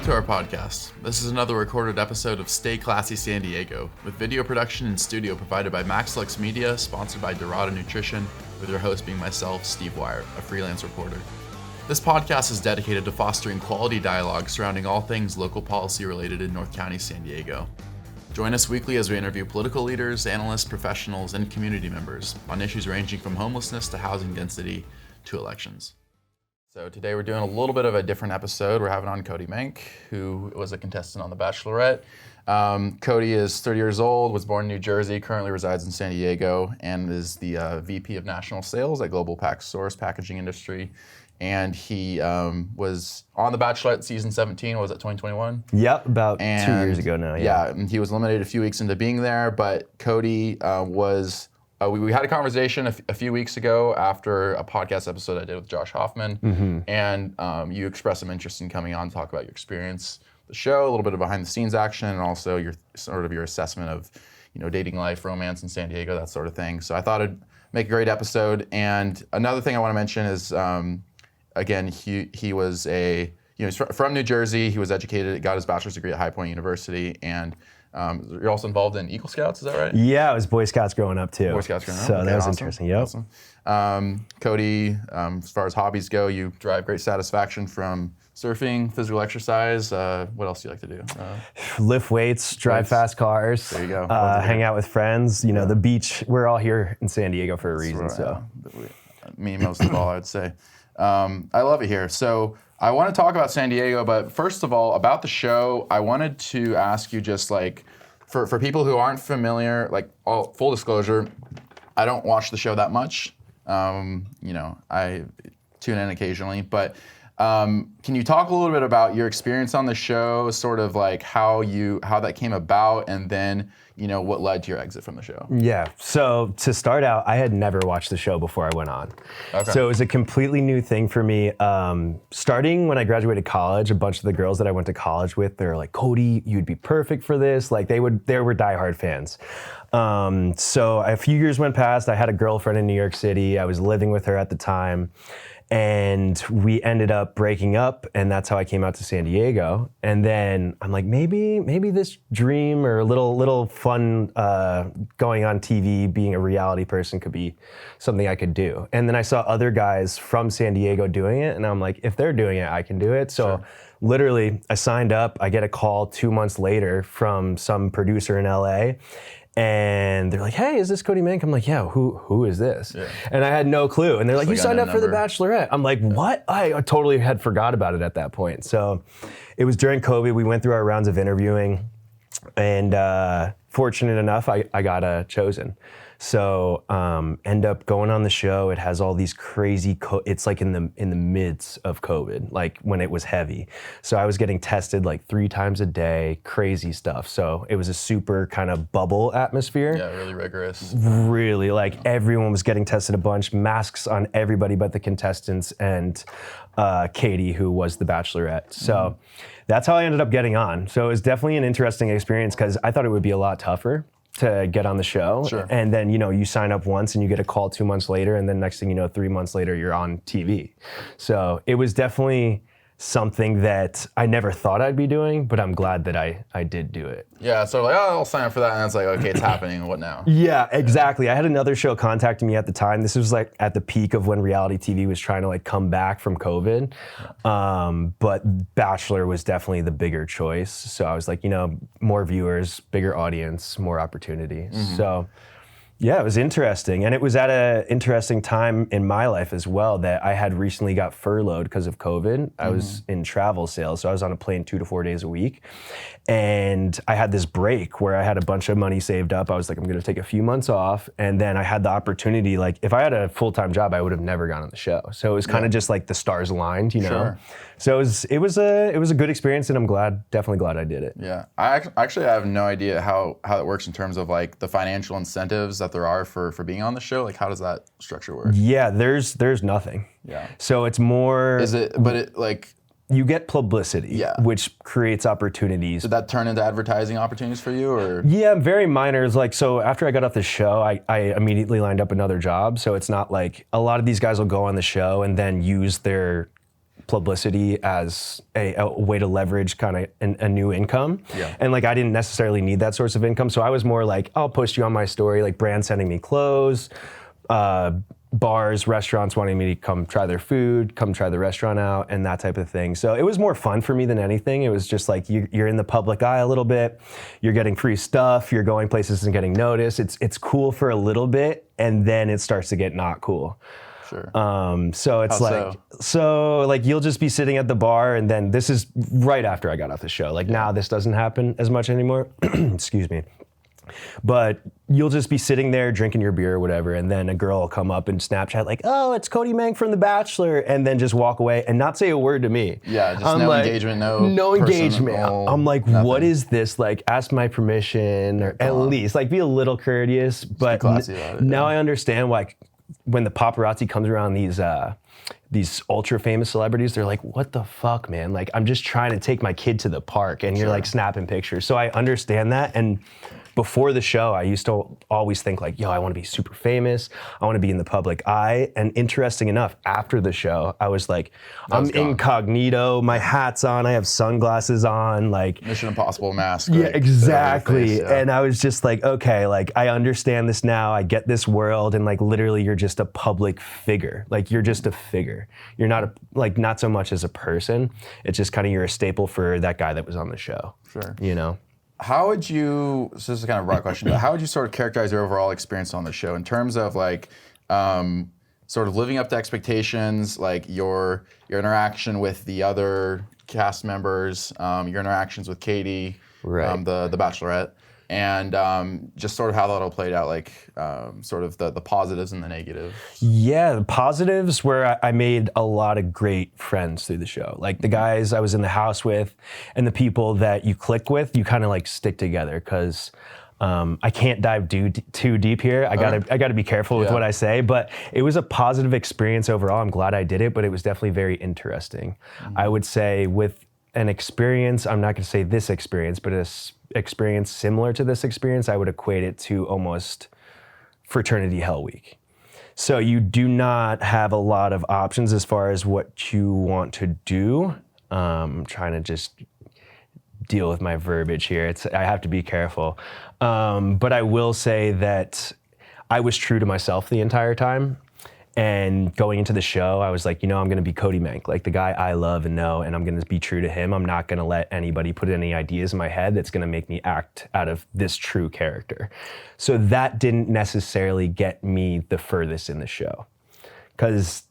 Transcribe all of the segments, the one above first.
to our podcast. This is another recorded episode of Stay Classy San Diego, with video production and studio provided by MaxLux Media, sponsored by Dorada Nutrition, with your host being myself, Steve Wire, a freelance reporter. This podcast is dedicated to fostering quality dialogue surrounding all things local policy related in North County, San Diego. Join us weekly as we interview political leaders, analysts, professionals, and community members on issues ranging from homelessness to housing density to elections. So today we're doing a little bit of a different episode. We're having on Cody Menk, who was a contestant on The Bachelorette. Cody is 30 years old, was born in New Jersey, currently resides in San Diego, and is the VP of National Sales at Global Pack Source Packaging Industry. And he was on The Bachelorette season 17, was it 2021? Yep, about 2 years ago now. Yeah, and he was eliminated a few weeks into being there, but Cody was... We had a conversation a few weeks ago after a podcast episode I did with Josh Hoffman, and you expressed some interest in coming on to talk about your experience, the show, a little bit of behind the scenes action, and also your assessment of, dating life, romance in San Diego, that sort of thing. So I thought it'd make a great episode. And another thing I want to mention is, again, he was he's from New Jersey. He was educated, got his bachelor's degree at High Point University, and you're also involved in Eagle Scouts, is that right? Yeah, I was Boy Scouts growing up too. Boy Scouts growing up. So okay, that was awesome. interesting. Yep. Awesome. Cody, as far as hobbies go, you derive great satisfaction from surfing, physical exercise. What else do you like to do? Lift weights, drive fast cars. There you go. Hang out with friends. The beach. We're all here in San Diego for a reason. Me most of all, I would say. I love it here. So I want to talk about San Diego, but first of all, about the show, I wanted to ask you just for people who aren't familiar, full disclosure, I don't watch the show that much. I tune in occasionally, but can you talk a little bit about your experience on the show, sort of how that came about, and then what led to your exit from the show? Yeah, so to start out, I had never watched the show before I went on. Okay. So it was a completely new thing for me. Starting when I graduated college, a bunch of the girls that I went to college with, they were like, Cody, you'd be perfect for this. They were diehard fans. So a few years went past, I had a girlfriend in New York City. I was living with her at the time. And we ended up breaking up, and that's how I came out to San Diego. And then I'm like, maybe this dream or a little fun going on TV, being a reality person could be something I could do. And then I saw other guys from San Diego doing it, and I'm like, if they're doing it, I can do it. So literally, I signed up. I get a call 2 months later from some producer in LA. And they're like, hey, is this Cody Menk? I'm like, yeah, who is this? Yeah. And I had no clue. And they're like, you signed up for The Bachelorette. I'm like, what? I totally had forgot about it at that point. So it was during COVID. We went through our rounds of interviewing. And fortunate enough, I got chosen. So end up going on the show. It has all these crazy, it's in the midst of COVID, when it was heavy. So I was getting tested 3 times a day, crazy stuff. So it was a super kind of bubble atmosphere. Yeah, really rigorous. Really, everyone was getting tested a bunch, masks on everybody but the contestants and Katie, who was the Bachelorette. So that's how I ended up getting on. So it was definitely an interesting experience because I thought it would be a lot tougher to get on the show. Sure. And then, you sign up once and you get a call 2 months later, and then next thing you know, 3 months later, you're on TV. So it was definitely something that I never thought I'd be doing, but I'm glad that I did do it. Yeah, so I'll sign up for that, and it's okay, it's happening, what now? Yeah, exactly. I had another show contacting me at the time. This was at the peak of when reality TV was trying to come back from COVID. But Bachelor was definitely the bigger choice. So I was like, more viewers, bigger audience, more opportunity. So yeah, it was interesting. And it was at an interesting time in my life as well that I had recently got furloughed because of COVID. I was in travel sales, so I was on a plane 2 to 4 days a week. And I had this break where I had a bunch of money saved up. I was like, I'm going to take a few months off. And then I had the opportunity, if I had a full-time job, I would have never gone on the show. So it was kind of just the stars aligned, Sure. So it was a good experience, and I'm definitely glad I did it. Yeah, I have no idea how it works in terms of the financial incentives that there are for being on the show. How does that structure work? Yeah, there's nothing. Yeah. So it's more. Is it? But it you get publicity, which creates opportunities. Did that turn into advertising opportunities for you, or? Yeah, very minor. It's so after I got off the show, I immediately lined up another job. So it's not a lot of these guys will go on the show and then use their publicity as a way to leverage kind of a new income. Yeah. And like I didn't necessarily need that source of income. So I was more like, I'll post you on my story, like brands sending me clothes, bars, restaurants wanting me to come try their food, come try the restaurant out, and that type of thing. So it was more fun for me than anything. It was just like you're in the public eye a little bit, you're getting free stuff, you're going places and getting noticed. It's cool for a little bit, and then it starts to get not cool. Sure. So it's like you'll just be sitting at the bar, and then this is right after I got off the show. Like now this doesn't happen as much anymore. Excuse me. But you'll just be sitting there drinking your beer or whatever, and then a girl will come up and Snapchat like, "Oh, it's Cody Menk from The Bachelor," and then just walk away and not say a word to me. Yeah, just no engagement, no engagement. I'm like, nothing. What is this? Like, ask my permission, or at least like be a little courteous. But now I understand why when the paparazzi comes around these ultra famous celebrities, they're like, "What the fuck, man? Like, I'm just trying to take my kid to the park, and you're like snapping pictures." So I understand that. And before the show, I used to always think like, yo, I want to be super famous. I want to be in the public eye. And interesting enough, after the show, I was like, I'm incognito, my hat's on, I have sunglasses on, like Mission Impossible mask. Yeah, like, exactly. Face, yeah. And I was just like, okay, like I understand this now. I get this world, and like literally, you're just a public figure. Like you're just a figure. You're not not so much as a person. It's just kind of you're a staple for that guy that was on the show. Sure. You know. How would you, so this is kind of a broad question, but how would you sort of characterize your overall experience on the show in terms of like sort of living up to expectations, like your interaction with the other cast members, your interactions with Katie, the Bachelorette, and just sort of how that all played out, like sort of the positives and the negatives? Yeah, the positives were I made a lot of great friends through the show. Like the guys I was in the house with and the people that you click with, you kind of like stick together because I can't dive too deep here. I gotta be careful with what I say, but it was a positive experience overall. I'm glad I did it, but it was definitely very interesting. I would say with an experience, I'm not gonna say this experience, but an experience similar to this experience, I would equate it to almost fraternity hell week. So you do not have a lot of options as far as what you want to do. I'm trying to just deal with my verbiage here. I have to be careful. But I will say that I was true to myself the entire time. And going into the show, I was like, I'm going to be Cody Menk, like the guy I love and know, and I'm going to be true to him. I'm not going to let anybody put any ideas in my head that's going to make me act out of this true character. So that didn't necessarily get me the furthest in the show. Because,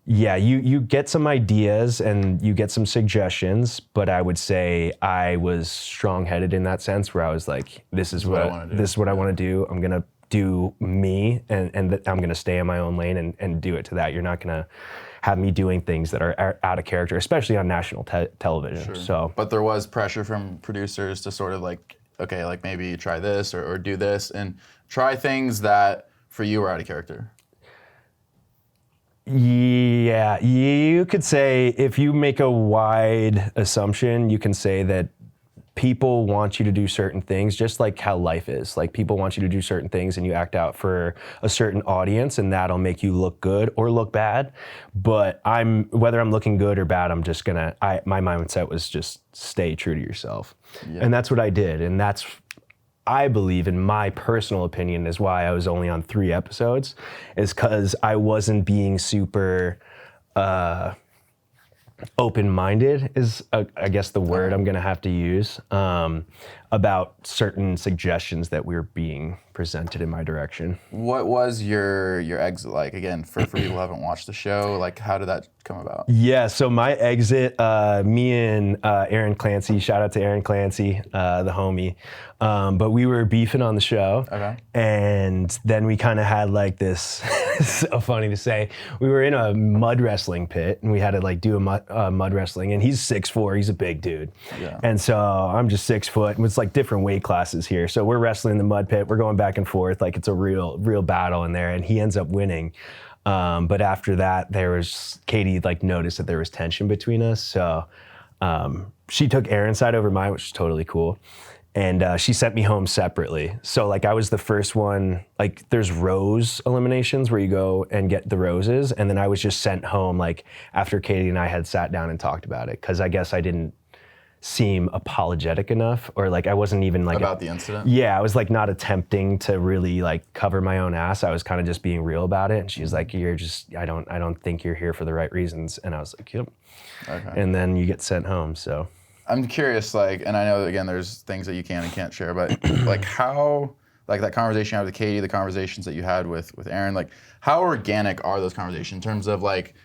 yeah, you get some ideas and you get some suggestions, but I would say I was strong-headed in that sense where I was like, this is what I want to do. I'm going to do me, and I'm going to stay in my own lane and do it to that. You're not going to have me doing things that are out of character, especially on national television. Sure. So, but there was pressure from producers to sort of like, okay, like maybe try this or do this and try things that for you were out of character. Yeah, you could say if you make a wide assumption, you can say that people want you to do certain things, just like how life is. Like people want you to do certain things and you act out for a certain audience and that'll make you look good or look bad. But whether I'm looking good or bad, I'm just gonna, my mindset was just stay true to yourself. Yeah. And that's what I did. And that's, I believe, in my personal opinion, is why I was only on 3 episodes, is because I wasn't being super, open-minded is, I guess, the word I'm going to have to use, about certain suggestions that were being presented in my direction. What was your exit like? Again, for people who haven't watched the show, like how did that come about? Yeah, so my exit, me and Aaron Clancy, shout out to Aaron Clancy, the homie, but we were beefing on the show. Okay. And then we kind of had like this, so funny to say, we were in a mud wrestling pit and we had to like do a mud wrestling, and he's 6'4", he's a big dude. Yeah. And so I'm just 6 foot, and it's like different weight classes here. So we're wrestling in the mud pit, we're going back and forth, like it's a real battle in there, and he ends up winning. But after that, Katie like noticed that there was tension between us. So she took Aaron's side over mine, which is totally cool. And she sent me home separately. So like I was the first one, like there's rose eliminations where you go and get the roses. And then I was just sent home like after Katie and I had sat down and talked about it. Cause I guess I didn't seem apologetic enough, or like I wasn't even like about the incident. Yeah, I was like not attempting to really like cover my own ass. I was kind of just being real about it. And she's like, I don't think you're here for the right reasons. And I was like, yep. Okay. And then you get sent home, so. I'm curious, like, and I know that, again, there's things that you can and can't share, but like how, like that conversation you had with Katie, the conversations that you had with Aaron, like how organic are those conversations in terms of like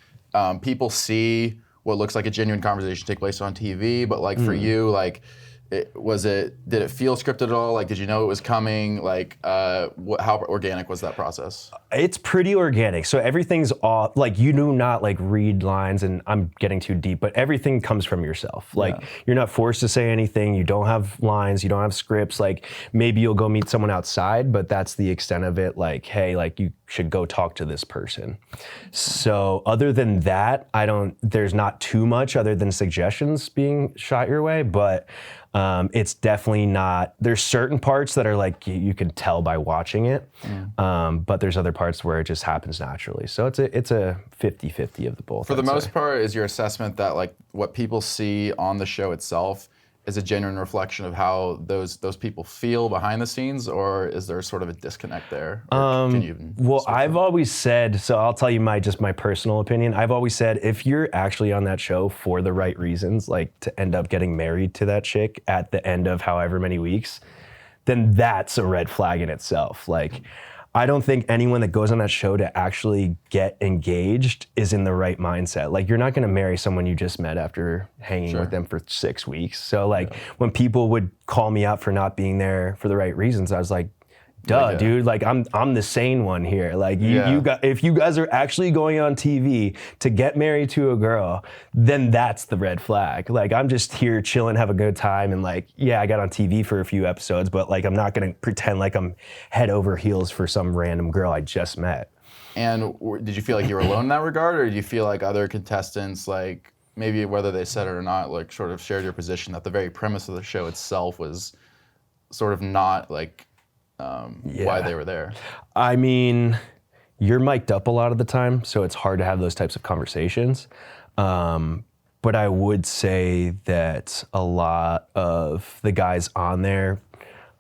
people see what looks like a genuine conversation take place on TV, but like for you, like, did it feel scripted at all? Like, did you know it was coming? Like, how organic was that process? It's pretty organic. So everything's all, like, you do not like read lines, and I'm getting too deep, but everything comes from yourself. Like, you're not forced to say anything. You don't have lines. You don't have scripts. Like, maybe you'll go meet someone outside, but that's the extent of it. Like, hey, like, you should go talk to this person. So other than that, there's not too much other than suggestions being shot your way, but it's definitely not, there's certain parts that are like, you can tell by watching it, but there's other parts where it just happens naturally. So it's a 50-50 of the both. For the most part, is your assessment that like what people see on the show itself is a genuine reflection of how those people feel behind the scenes, or is there sort of a disconnect there? Well, I've always said, so I'll tell you my personal opinion. I've always said, if you're actually on that show for the right reasons, like to end up getting married to that chick at the end of however many weeks, then that's a red flag in itself. Like, I don't think anyone that goes on that show to actually get engaged is in the right mindset. Like, you're not gonna marry someone you just met after hanging with them for 6 weeks. So like, when people would call me out for not being there for the right reasons, I was like, duh, dude, like I'm the sane one here. Like if you guys are actually going on TV to get married to a girl, then that's the red flag. Like, I'm just here chilling, have a good time, and like, yeah, I got on TV for a few episodes, but like, I'm not gonna pretend like I'm head over heels for some random girl I just met. And did you feel like you were alone in that regard, or did you feel like other contestants, like maybe whether they said it or not, like sort of shared your position that the very premise of the show itself was sort of not like why they were there? I mean, you're mic'd up a lot of the time, so it's hard to have those types of conversations. But I would say that a lot of the guys on there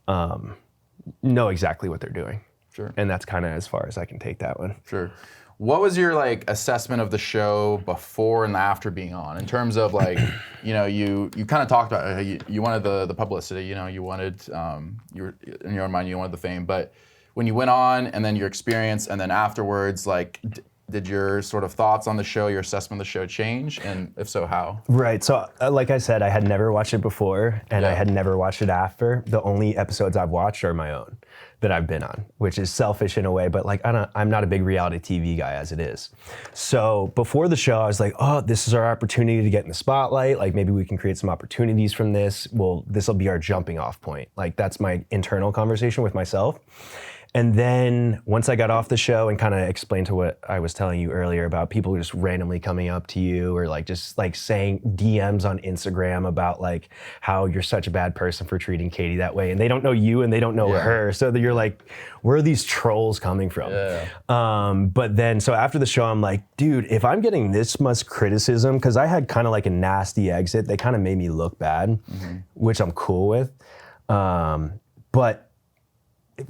know exactly what they're doing. Sure. And that's kind of as far as I can take that one. Sure. What was your like assessment of the show before and after being on, in terms of like, you know, you kind of talked about you wanted the publicity, you know, you wanted you were in your own mind, you wanted the fame, but when you went on and then your experience and then afterwards, like did your sort of thoughts on the show, your assessment of the show change, and if so, how? Right. So like I said, I had never watched it before, and I had never watched it after. The only episodes I've watched are my own that I've been on, which is selfish in a way, but like I'm not a big reality TV guy as it is. So before the show, I was like, oh, this is our opportunity to get in the spotlight. Like, maybe we can create some opportunities from this. Well, this will be our jumping off point. Like, that's my internal conversation with myself. And then once I got off the show and kind of explained to what I was telling you earlier about people just randomly coming up to you, or like just like saying DMs on Instagram about like how you're such a bad person for treating Katie that way, and they don't know you and they don't know her, so that you're like, where are these trolls coming from? But then, so after the show, I'm like, dude, if I'm getting this much criticism, because I had kind of like a nasty exit, they kind of made me look bad, which I'm cool with, but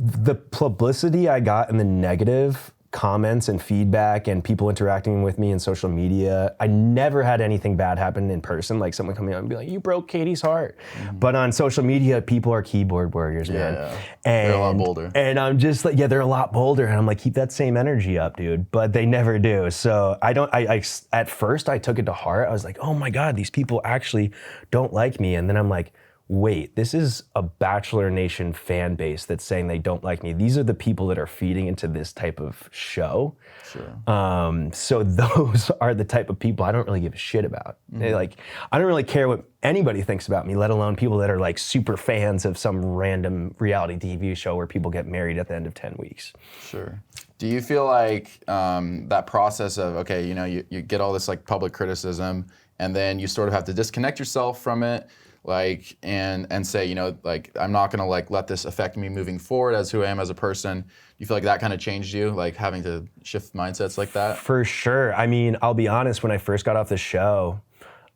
the publicity I got and the negative comments and feedback and people interacting with me in social media, I never had anything bad happen in person, like someone coming up and be like, you broke Katie's heart. But on social media, people are keyboard warriors, man. And they're a lot bolder. And I'm just like, they're a lot bolder. And I'm like, keep that same energy up, dude. But they never do. So at first I took it to heart. I was like, oh my God, these people actually don't like me. And then I'm like, wait, this is a Bachelor Nation fan base that's saying they don't like me. These are the people that are feeding into this type of show. So those are the type of people I don't really give a shit about. Like, I don't really care what anybody thinks about me, let alone people that are like super fans of some random reality TV show where people get married at the end of 10 weeks. Sure. Do you feel like that process of, okay, you know, you get all this like public criticism and then you sort of have to disconnect yourself from it? like, and say, like, I'm not gonna like let this affect me moving forward as who I am as a person? You feel like that kind of changed you, like having to shift mindsets like that? For sure. I mean, I'll be honest, when I first got off the show,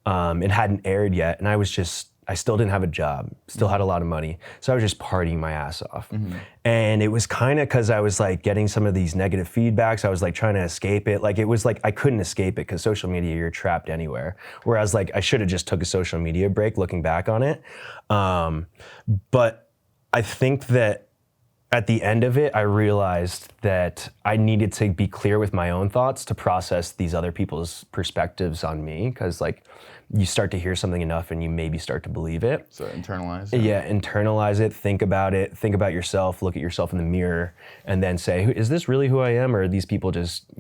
it hadn't aired yet, and I still didn't have a job, still had a lot of money. So I was just partying my ass off. And it was kind of because I was like getting some of these negative feedbacks. I was like trying to escape it. Like it was like I couldn't escape it because social media, you're trapped anywhere. Whereas like I should have just took a social media break looking back on it. But I think that at the end of it, I realized that I needed to be clear with my own thoughts to process these other people's perspectives on me, because like you start to hear something enough and you maybe start to believe it. So internalize. Yeah, internalize it, think about yourself, look at yourself in the mirror, and then say, is this really who I am, or are these people just,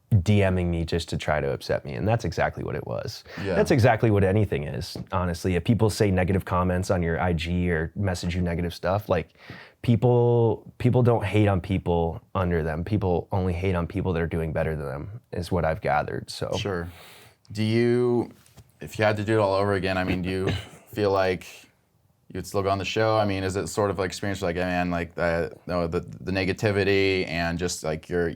DMing me just to try to upset me? And that's exactly what it was. Yeah. That's exactly what anything is, honestly. If people say negative comments on your IG or message you negative stuff, like people don't hate on people under them. People only hate on people that are doing better than them, is what I've gathered. So sure. If you had to do it all over again, I mean, do you feel like you'd still go on the show? I mean, is it sort of like experience like, man, like the negativity and just like your,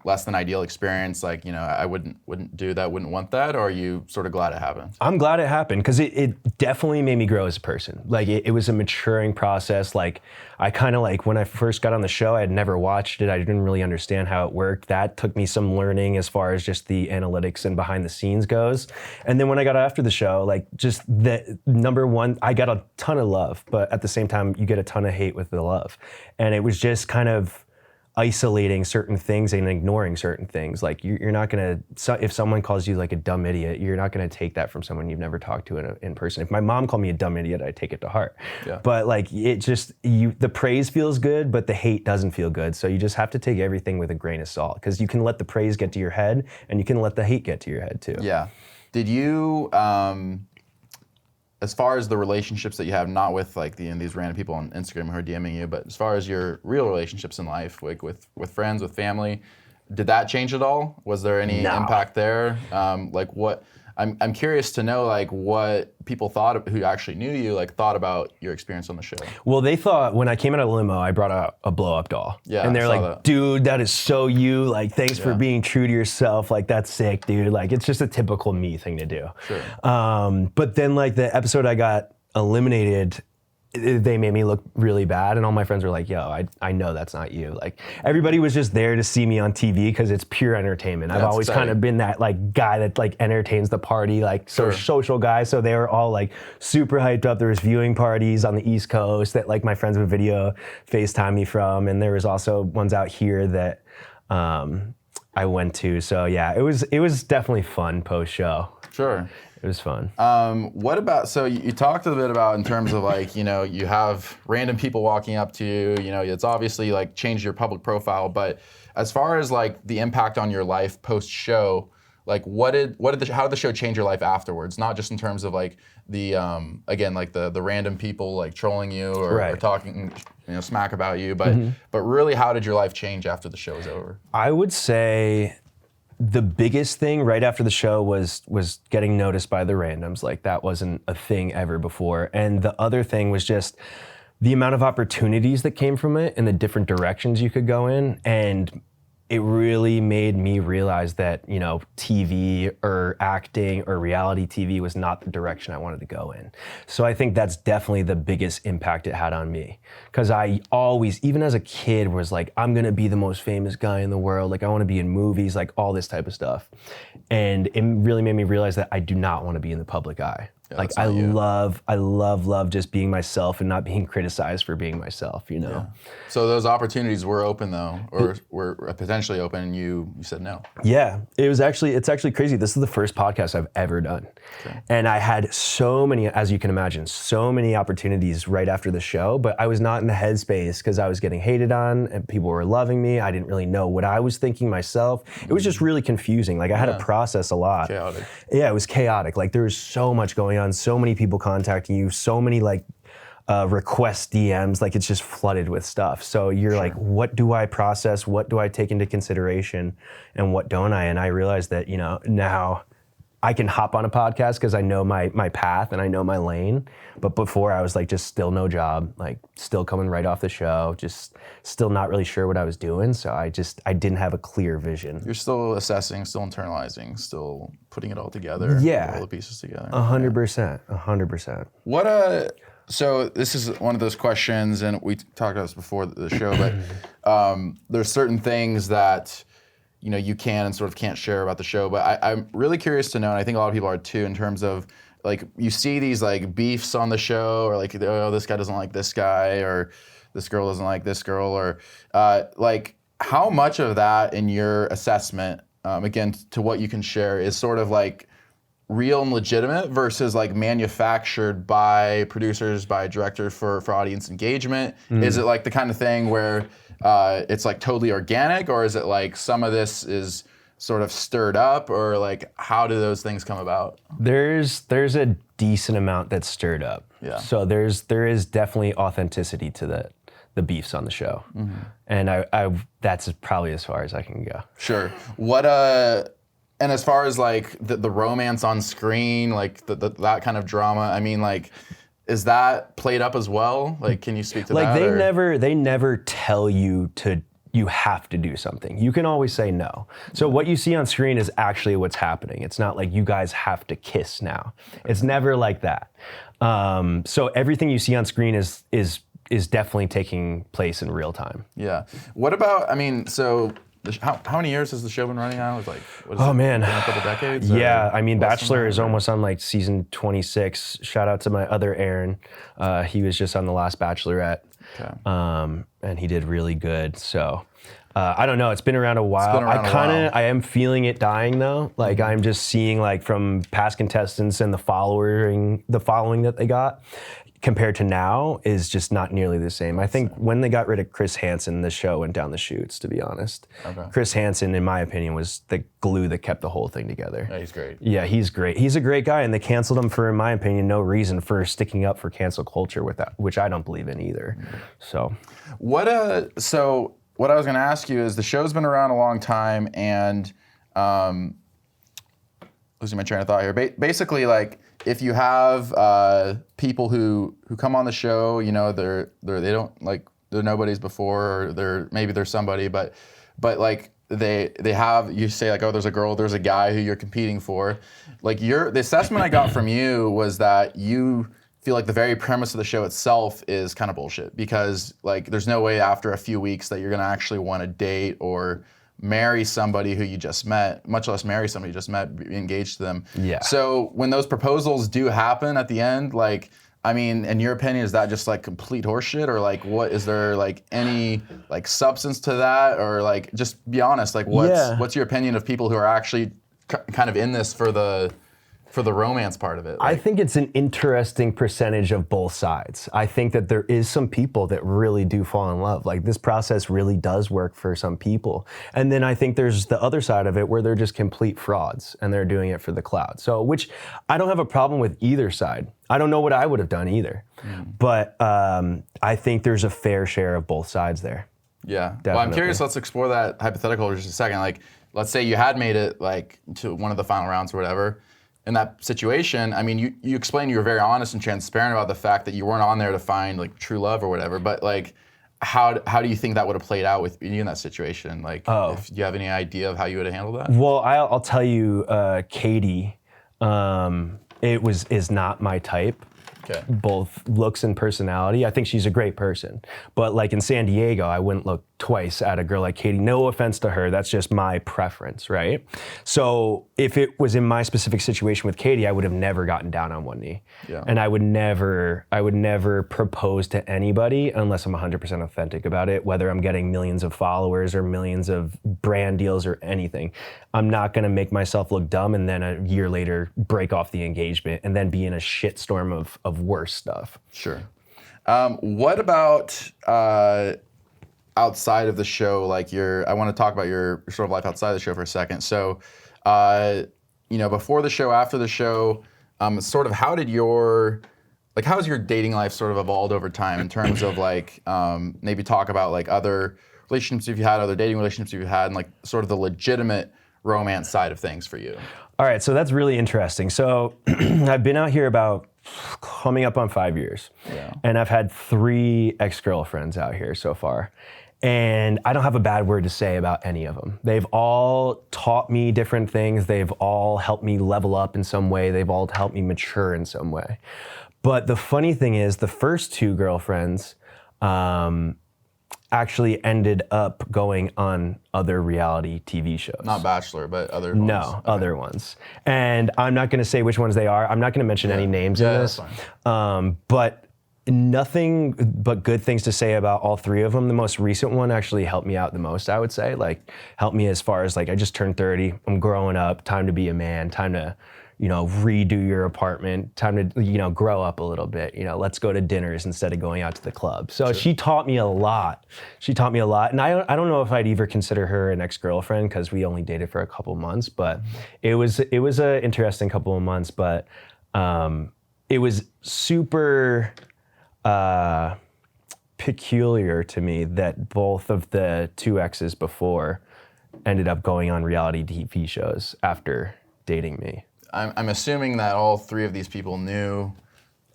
less than ideal experience, like, I wouldn't do that, wouldn't want that, or are you sort of glad it happened? I'm glad it happened because it definitely made me grow as a person. Like it was a maturing process. Like I kind of like when I first got on the show, I had never watched it. I didn't really understand how it worked. That took me some learning as far as just the analytics and behind the scenes goes. And then when I got after the show, like just the number one, I got a ton of love, but at the same time, you get a ton of hate with the love. And it was just kind of isolating certain things and ignoring certain things. Like you're not gonna, if someone calls you like a dumb idiot, you're not gonna take that from someone you've never talked to in person. If my mom called me a dumb idiot, I take it to heart. Yeah. But like it just, the praise feels good, but the hate doesn't feel good. So you just have to take everything with a grain of salt, because you can let the praise get to your head and you can let the hate get to your head too. Yeah. Did you, as far as the relationships that you have, not with like these random people on Instagram who are DMing you, but as far as your real relationships in life, like with friends, with family, did that change at all? Was there any impact there? Like what? I'm curious to know like what people thought, who actually knew you, like thought about your experience on the show. Well, they thought when I came out of limo, I brought out a blow up doll. Yeah, and they're like, that. Dude, that is so you. Like, thanks for being true to yourself. Like, that's sick, dude. Like, it's just a typical me thing to do. Sure. But then like the episode I got eliminated, they made me look really bad, and all my friends were like, yo, I know that's not you. Like everybody was just there to see me on TV because it's pure entertainment. I've always kind of been that like guy that like entertains the party, like social guy. So they were all like super hyped up. There was viewing parties on the East Coast that like my friends would video FaceTime me from, and there was also ones out here that I went to. So yeah, it was definitely fun post show. Sure. It was fun. What about, so you talked a bit about in terms of like, you have random people walking up to you, it's obviously like changed your public profile, but as far as like the impact on your life post show, like how did the show change your life afterwards? Not just in terms of like the, again, like the random people like trolling you or talking, smack about you, but really how did your life change after the show was over? I would say the biggest thing right after the show was getting noticed by the randoms. Like that wasn't a thing ever before. And the other thing was just the amount of opportunities that came from it and the different directions you could go in. And it really made me realize that, TV or acting or reality TV was not the direction I wanted to go in. So I think that's definitely the biggest impact it had on me. Because I always, even as a kid, was like, I'm gonna be the most famous guy in the world. Like I wanna be in movies, like all this type of stuff. And it really made me realize that I do not wanna be in the public eye. Yeah, like I love just being myself and not being criticized for being myself, Yeah. So those opportunities were open though, or were potentially open, and you said no. Yeah, it's actually crazy. This is the first podcast I've ever done. Okay. And I had so many, as you can imagine, so many opportunities right after the show, but I was not in the headspace because I was getting hated on and people were loving me. I didn't really know what I was thinking myself. It was just really confusing. Like I had to process a lot. Chaotic. Yeah, it was chaotic. Like there was so much going on, so many people contacting you, so many like request DMs, like it's just flooded with stuff. So you're like, what do I process? What do I take into consideration and what don't I? And I realized that, now I can hop on a podcast because I know my path and I know my lane. But before I was like just still no job, like still coming right off the show, just still not really sure what I was doing. So I didn't have a clear vision. You're still assessing, still internalizing, still putting it all together. Yeah. All the pieces together. 100%. 100%. So this is one of those questions, and we talked about this before the show, but there's certain things that you can and sort of can't share about the show. But I'm really curious to know, and I think a lot of people are too, in terms of like you see these like beefs on the show, or like, oh, this guy doesn't like this guy, or this girl doesn't like this girl, or like how much of that in your assessment, again, to what you can share, is sort of like real and legitimate versus like manufactured by producers, by directors for audience engagement? Is it like the kind of thing where it's like totally organic, or is it like some of this is sort of stirred up, or like how do those things come about? There's a decent amount that's stirred up. Yeah. So there is definitely authenticity to the beefs on the show, and I that's probably as far as I can go. Sure. And as far as like the romance on screen, like that kind of drama, I mean, like, is that played up as well? Like, can you speak to that? Like they never tell you have to do something. You can always say no. So what you see on screen is actually what's happening. It's not like you guys have to kiss now. It's never like that. So everything you see on screen is definitely taking place in real time. Yeah. What about? I mean, so. How many years has the show been running now? It's like, man, a couple decades? Yeah, I mean, Bachelor is almost on like season 26. Shout out to my other Aaron. He was just on the last Bachelorette, and he did really good. So I don't know. It's been around a while. I am feeling it dying though. Like I'm just seeing like from past contestants and the following that they got, compared to now, is just not nearly the same. I think when they got rid of Chris Hansen, the show went down the chutes, to be honest. Okay. Chris Hansen, in my opinion, was the glue that kept the whole thing together. Yeah, he's great. Yeah, he's great. He's a great guy, and they canceled him for, in my opinion, no reason, for sticking up for cancel culture with that, which I don't believe in either. So what I was gonna ask you is, the show's been around a long time, and losing my train of thought here. Basically, like, if you have people who come on the show, they don't like, they're nobodies before, or they're somebody, but like they have, you say like, oh, there's a girl, there's a guy who you're competing for. Like the assessment I got from you was that you feel like the very premise of the show itself is kind of bullshit, because like there's no way after a few weeks that you're gonna actually want to date or marry somebody who you just met, much less marry somebody you just met, be engaged to them. Yeah. So when those proposals do happen at the end, like, I mean, in your opinion, is that just like complete horseshit, or like what, is there like any like substance to that, or like, just be honest, like what's your opinion of people who are actually kind of in this for the romance part of it? I think it's an interesting percentage of both sides. I think that there is some people that really do fall in love. Like, this process really does work for some people. And then I think there's the other side of it where they're just complete frauds and they're doing it for the clout. So, which I don't have a problem with either side. I don't know what I would have done either. But I think there's a fair share of both sides there. Yeah. Definitely. Well, I'm curious, let's explore that hypothetical for just a second. Like, let's say you had made it like to one of the final rounds or whatever. In that situation, I mean, you explained you were very honest and transparent about the fact that you weren't on there to find like true love or whatever, but like, how do you think that would have played out with you in that situation? Like, if you have any idea of how you would have handled that? Well, I'll tell you, Katie, is not my type. Okay. Both looks and personality. I think she's a great person. But like in San Diego, I wouldn't look twice at a girl like Katie. No offense to her, that's just my preference, right? So if it was in my specific situation with Katie, I would have never gotten down on one knee. Yeah. And I would never propose to anybody unless I'm 100% authentic about it, whether I'm getting millions of followers or millions of brand deals or anything. I'm not gonna make myself look dumb and then a year later break off the engagement and then be in a shitstorm of worse stuff. Sure. What about outside of the show? Like I want to talk about your sort of life outside the show for a second. So, before the show, after the show, sort of how has your dating life sort of evolved over time in terms of like, maybe talk about like other relationships you've had, other dating relationships you've had, and like sort of the legitimate romance side of things for you? All right, so that's really interesting. So I've been out here about coming up on 5 years. Yeah. And I've had 3 ex-girlfriends out here so far. And I don't have a bad word to say about any of them. They've all taught me different things. They've all helped me level up in some way. They've all helped me mature in some way. But the funny thing is, the first 2 girlfriends actually ended up going on other reality TV shows. Not Bachelor, but other ones. No, okay. Other ones. And I'm not going to say which ones they are. I'm not going to mention any names in this. That's fine. But nothing but good things to say about all 3 of them. The most recent one actually helped me out the most, I would say. Like, helped me as far as, like, I just turned 30. I'm growing up. Time to be a man. Time to, redo your apartment. Time to, grow up a little bit. Let's go to dinners instead of going out to the club. So She taught me a lot. And I don't know if I'd even consider her an ex-girlfriend because we only dated for a couple months, but it was an interesting couple of months, but it was super peculiar to me that both of the 2 exes before ended up going on reality TV shows after dating me. I'm assuming that all 3 of these people knew,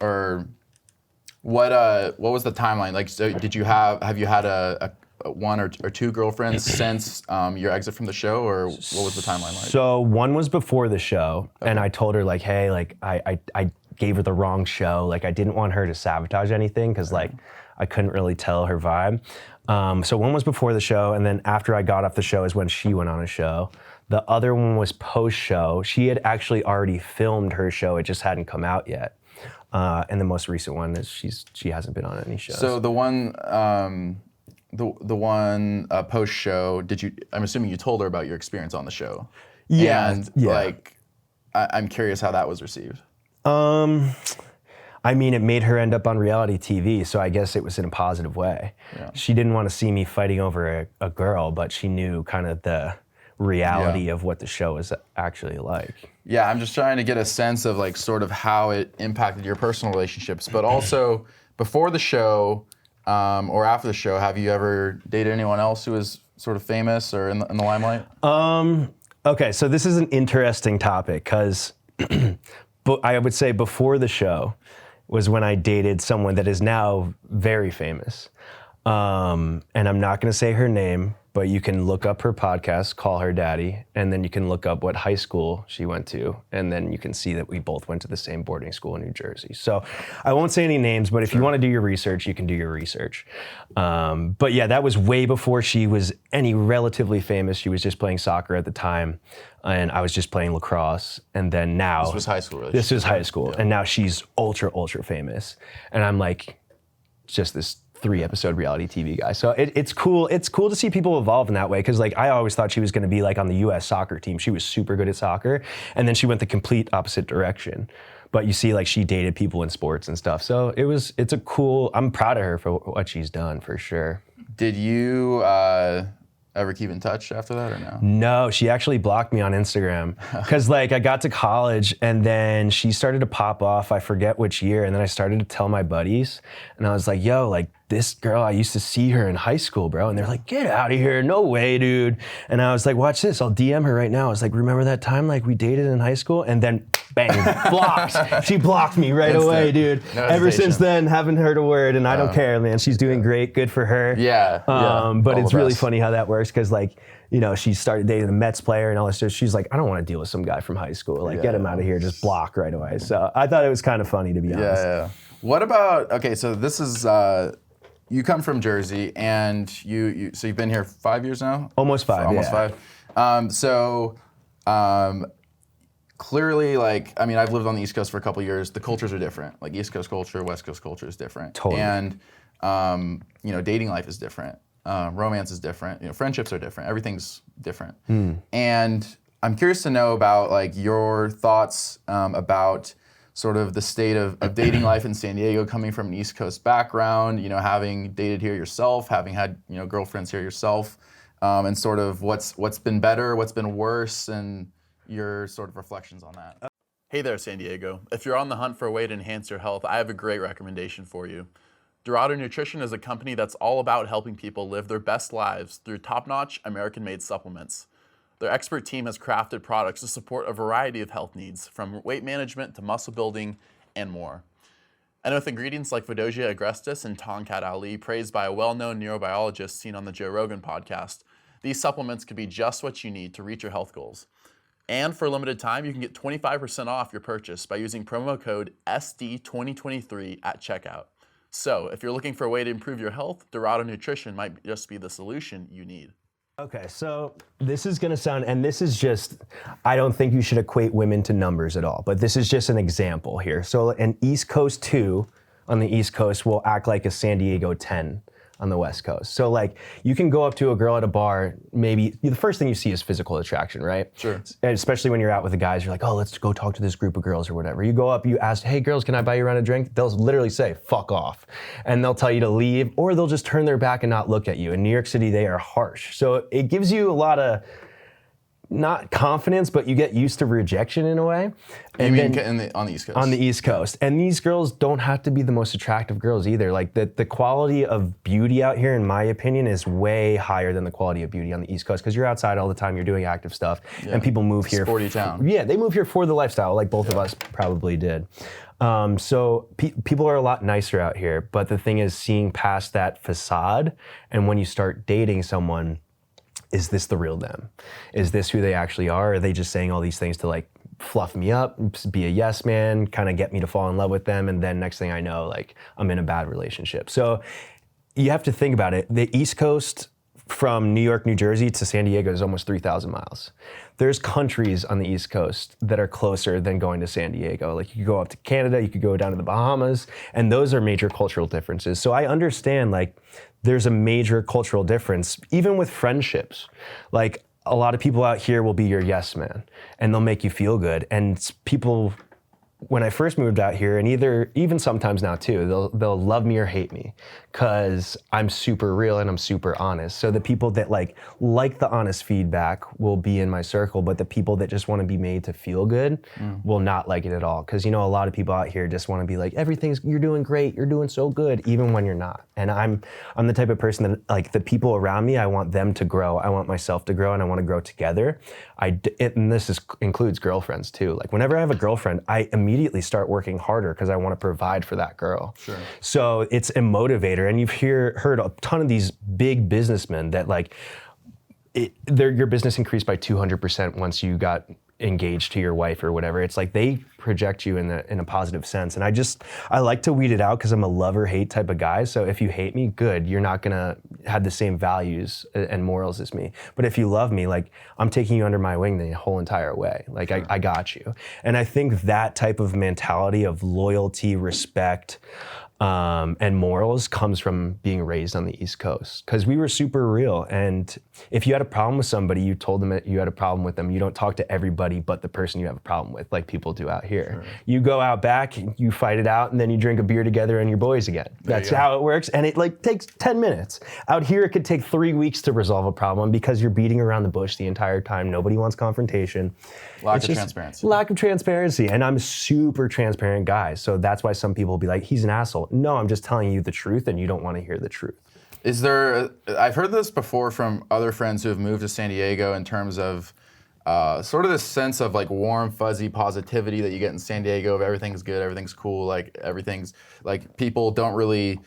or what was the timeline? Like, so have you had a 1 or 2 girlfriends since your exit from the show, or what was the timeline like? So one was before the show, and I told her, like, hey, like, I gave her the wrong show. Like, I didn't want her to sabotage anything because, like, I couldn't really tell her vibe. So one was before the show, and then after I got off the show is when she went on a show. The other one was post-show. She had actually already filmed her show. It just hadn't come out yet. And the most recent one is she hasn't been on any shows. So the one post-show, I'm assuming you told her about your experience on the show. Yeah. And like, I'm curious how that was received. I mean, it made her end up on reality TV, so I guess it was in a positive way. Yeah. She didn't want to see me fighting over a girl, but she knew kind of the reality of what the show is actually like. Yeah, I'm just trying to get a sense of, like, sort of how it impacted your personal relationships, but also before the show or after the show, have you ever dated anyone else who was sort of famous or in the limelight? Okay, so this is an interesting topic because I would say before the show was when I dated someone that is now very famous. And I'm not going to say her name, but you can look up her podcast, Call Her Daddy, and then you can look up what high school she went to, and then you can see that we both went to the same boarding school in New Jersey. So I won't say any names, but if you want to do your research, you can do your research. But yeah, that was way before she was any relatively famous. She was just playing soccer at the time, and I was just playing lacrosse. And then now— This was high school, really? This was high school, and now she's ultra, ultra famous. And I'm like, just this 3-episode reality TV guy. So it's cool. It's cool to see people evolve in that way, because, like, I always thought she was going to be like on the U.S. soccer team. She was super good at soccer, and then she went the complete opposite direction. But you see, like, she dated people in sports and stuff. So it's a cool— I'm proud of her for what she's done, for sure. Did you ever keep in touch after that, or no? No, she actually blocked me on Instagram because, like, I got to college and then she started to pop off. I forget which year. And then I started to tell my buddies, and I was like, yo, like, this girl, I used to see her in high school, bro. And they're like, get out of here. No way, dude. And I was like, watch this. I'll DM her right now. I was like, remember that time, like, we dated in high school? And then bang, blocked. She blocked me right away, dude. No Ever since then, haven't heard a word, and I don't care, man. She's doing great. Good for her. But it's really funny how that works, because, like, you know, she started dating a Mets player and all this stuff. She's like, I don't want to deal with some guy from high school. Like, get him out of here. Just block right away. So I thought it was kind of funny, to be honest. Yeah. What about, okay, so this is, you come from Jersey, and so you've been here 5 years now? Almost 5, Almost 5. Clearly, like, I mean, I've lived on the East Coast for a couple of years. The cultures are different. Like, East Coast culture, West Coast culture is different. Totally. And, you know, dating life is different. Romance is different. You know, friendships are different. Everything's different. And I'm curious to know about, like, your thoughts about sort of the state of dating life in San Diego, coming from an East Coast background, you know, having dated here yourself, having had, you know, girlfriends here yourself, and sort of what's been better, what's been worse, and your sort of reflections on that. Hey there, San Diego. If you're on the hunt for a way to enhance your health, I have a great recommendation for you. Dorado Nutrition is a company that's all about helping people live their best lives through top-notch American-made supplements. Their expert team has crafted products to support a variety of health needs, from weight management to muscle building and more. And with ingredients like Vidosia agrestis and Tongkat Ali, praised by a well-known neurobiologist seen on the Joe Rogan podcast, these supplements could be just what you need to reach your health goals. And for a limited time, you can get 25% off your purchase by using promo code SD2023 at checkout. So if you're looking for a way to improve your health, Dorado Nutrition might just be the solution you need. Okay, so this is gonna sound, and this is just, I don't think you should equate women to numbers at all, but this is just an example here. So an East Coast 2 on the East Coast will act like a San Diego 10 on the West Coast. So like, you can go up to a girl at a bar, maybe the first thing you see is physical attraction, right? Sure. And especially when you're out with the guys, you're like, oh, let's go talk to this group of girls or whatever. You go up, you ask, hey girls, can I buy you around a drink? They'll literally say, fuck off. And they'll tell you to leave, or they'll just turn their back and not look at you. In New York City, they are harsh. So it gives you a lot of, not confidence, but you get used to rejection in a way. And you mean on the East Coast? On the East Coast. And these girls don't have to be the most attractive girls either. Like the quality of beauty out here, in my opinion, is way higher than the quality of beauty on the East Coast, because you're outside all the time, you're doing active stuff, and people move here. Sporty town. Yeah, they move here for the lifestyle, like both of us probably did. So people are a lot nicer out here, but the thing is seeing past that facade, and when you start dating someone, is this the real them? Is this who they actually are? Are they just saying all these things to like fluff me up, be a yes man, kind of get me to fall in love with them, and then next thing I know, like I'm in a bad relationship? So you have to think about it. The East Coast from New York, New Jersey to San Diego is almost 3,000 miles. There's countries on the East Coast that are closer than going to San Diego. Like you could go up to Canada, you could go down to the Bahamas, and those are major cultural differences. So I understand like there's a major cultural difference, even with friendships. Like a lot of people out here will be your yes man, and they'll make you feel good. And people, when I first moved out here, and even sometimes now too, they'll love me or hate me, because I'm super real and I'm super honest. So the people that like the honest feedback will be in my circle, but the people that just want to be made to feel good will not like it at all. Because you know, a lot of people out here just want to be like, you're doing great, you're doing so good, even when you're not. And I'm the type of person that like the people around me, I want them to grow, I want myself to grow, and I want to grow together. And this includes girlfriends too. Like whenever I have a girlfriend, I immediately start working harder because I want to provide for that girl. Sure. So it's a motivator. And you've heard a ton of these big businessmen that like, your business increased by 200% once you got engaged to your wife or whatever. It's like they project you in a positive sense. And I like to weed it out because I'm a love-or-hate type of guy. So if you hate me, good, you're not gonna have the same values and morals as me. But if you love me, like I'm taking you under my wing the whole entire way. Like sure. I got you. And I think that type of mentality of loyalty, respect, and morals comes from being raised on the East Coast, because we were super real. And if you had a problem with somebody, you told them that you had a problem with them. You don't talk to everybody but the person you have a problem with, like people do out here. Sure. You go out back, you fight it out, and then you drink a beer together and you're boys again. That's how it works. And it like takes 10 minutes. Out here, it could take 3 weeks to resolve a problem because you're beating around the bush the entire time. Nobody wants confrontation. Lack of transparency. Lack of transparency. And I'm a super transparent guy. So that's why some people will be like, he's an asshole. No, I'm just telling you the truth, and you don't want to hear the truth. I've heard this before from other friends who have moved to San Diego in terms of sort of this sense of like warm, fuzzy positivity that you get in San Diego of everything's good, everything's cool, like everything's like people don't really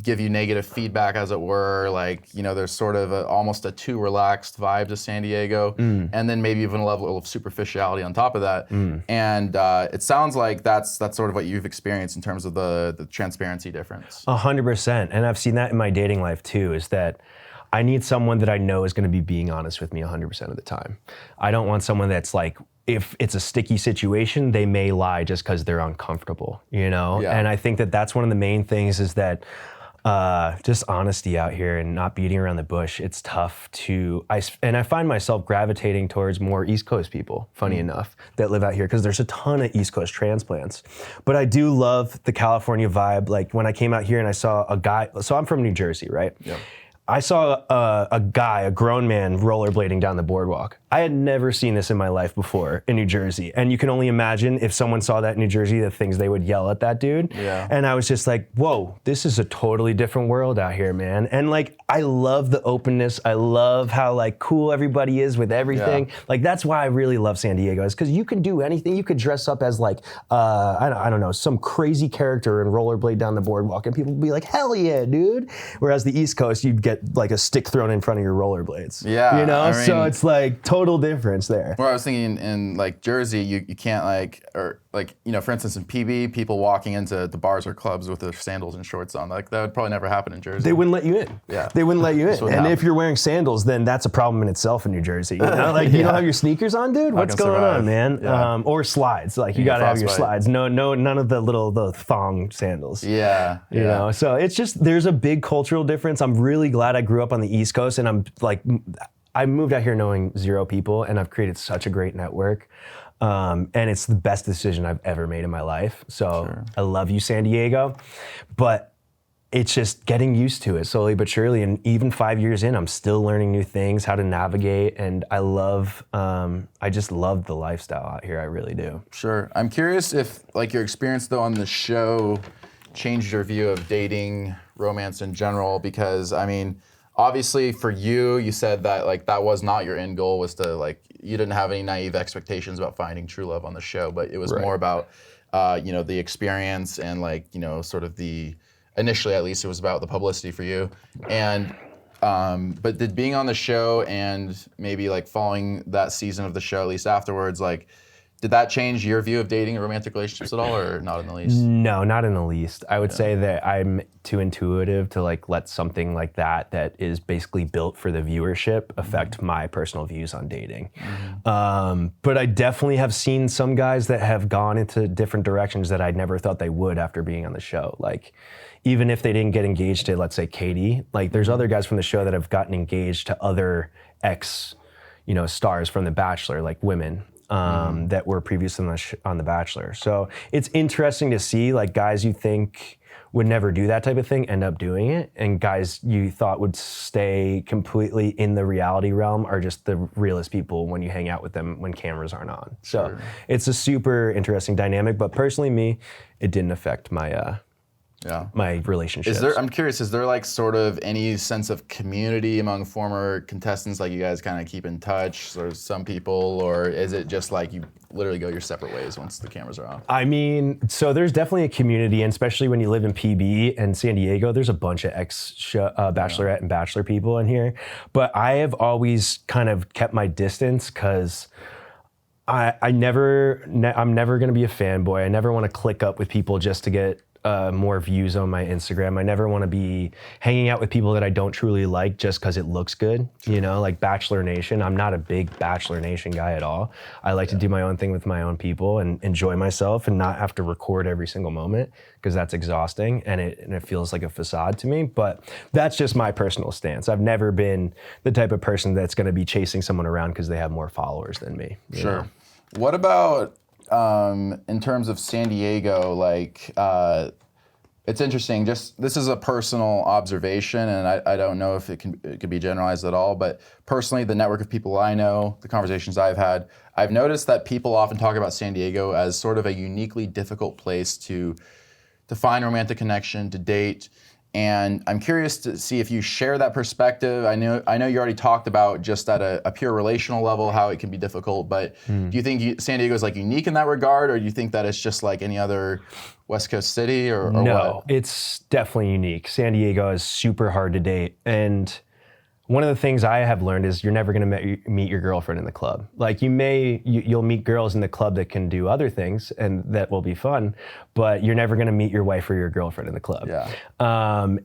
give you negative feedback, as it were. Like, you know, there's sort of almost a too relaxed vibe to San Diego, and then maybe even a level of superficiality on top of that. And it sounds like that's sort of what you've experienced in terms of the transparency difference. 100%, and I've seen that in my dating life too, is that I need someone that I know is going to be being honest with me 100% of the time. I don't want someone that's like, if it's a sticky situation, they may lie just because they're uncomfortable, you know? Yeah. And I think that that's one of the main things, is that just honesty out here and not beating around the bush. It's tough to, I find myself gravitating towards more East Coast people, funny enough, that live out here, because there's a ton of East Coast transplants. But I do love the California vibe. Like when I came out here and I saw a guy, so I'm from New Jersey, right? Yeah. I saw a guy, a grown man, rollerblading down the boardwalk. I had never seen this in my life before in New Jersey. And you can only imagine if someone saw that in New Jersey, the things they would yell at that dude. Yeah. And I was just like, whoa, this is a totally different world out here, man. And like, I love the openness. I love how like cool everybody is with everything. Yeah. Like, that's why I really love San Diego, is because you can do anything. You could dress up as like, I don't know, some crazy character and rollerblade down the boardwalk and people would be like, hell yeah, dude. Whereas the East Coast, you'd get like a stick thrown in front of your rollerblades. Yeah. You know, I mean, so it's like total difference there. Where I was thinking in like Jersey, you can't like, or like, you know, for instance, in PB, people walking into the bars or clubs with their sandals and shorts on, like that would probably never happen in Jersey. They wouldn't let you in. Yeah. They wouldn't let you in. And happen. if you're wearing sandals, then that's a problem in itself in New Jersey. You know, like you don't have your sneakers on, dude. What's going on, man? Yeah. Or slides. Like you gotta have your slides. No, none of the thong sandals. Yeah. You know, so it's just, there's a big cultural difference. I'm really glad I grew up on the East Coast, and I'm like, I moved out here knowing 0 people, and I've created such a great network. And it's the best decision I've ever made in my life. So I love you, San Diego, but it's just getting used to it slowly but surely. And even 5 years in, I'm still learning new things, how to navigate. And I just love the lifestyle out here. I really do. Sure. I'm curious if like your experience though on the show changed your view of dating, romance in general, because I mean, obviously for you, you said that like that was not your end goal, was to like, you didn't have any naive expectations about finding true love on the show, but it was more about, you know, the experience and like, you know, sort of initially at least it was about the publicity for you. And, but did being on the show and maybe like following that season of the show, at least afterwards, like, did that change your view of dating and romantic relationships at all, or not in the least? No, not in the least. I would say that I'm too intuitive to like let something like that is basically built for the viewership affect my personal views on dating. But I definitely have seen some guys that have gone into different directions that I never thought they would after being on the show. Like, even if they didn't get engaged to, let's say, Katie, like there's other guys from the show that have gotten engaged to other stars from The Bachelor, like women. That were previously on The Bachelor. So it's interesting to see like guys you think would never do that type of thing end up doing it, and guys you thought would stay completely in the reality realm are just the realest people when you hang out with them when cameras aren't on. So it's a super interesting dynamic, but personally me, it didn't affect my my relationships. I'm curious, is there like sort of any sense of community among former contestants, like you guys kind of keep in touch, or some people, or is it just like you literally go your separate ways once the cameras are off? I mean, so there's definitely a community, and especially when you live in PB and San Diego, there's a bunch of Bachelorette and Bachelor people in here. But I have always kind of kept my distance because I'm never going to be a fanboy. I never want to click up with people just to get more views on my Instagram. I never want to be hanging out with people that I don't truly like just because it looks good. You know, like Bachelor Nation. I'm not a big Bachelor Nation guy at all. I like to do my own thing with my own people and enjoy myself and not have to record every single moment because that's exhausting and it feels like a facade to me. But that's just my personal stance. I've never been the type of person that's going to be chasing someone around because they have more followers than me. Sure. Know? What about in terms of San Diego, like, it's interesting, just this is a personal observation and I don't know if it could be generalized at all, but personally, the network of people I know, the conversations I've had, I've noticed that people often talk about San Diego as sort of a uniquely difficult place to find romantic connection, to date. And I'm curious to see if you share that perspective. I know you already talked about just at a pure relational level how it can be difficult, but do you think San Diego is like unique in that regard, or do you think that it's just like any other West Coast city, or no, what? It's definitely unique. San Diego is super hard to date, and one of the things I have learned is you're never going to meet your girlfriend in the club. Like you'll meet girls in the club that can do other things and that will be fun, but you're never going to meet your wife or your girlfriend in the club. Yeah.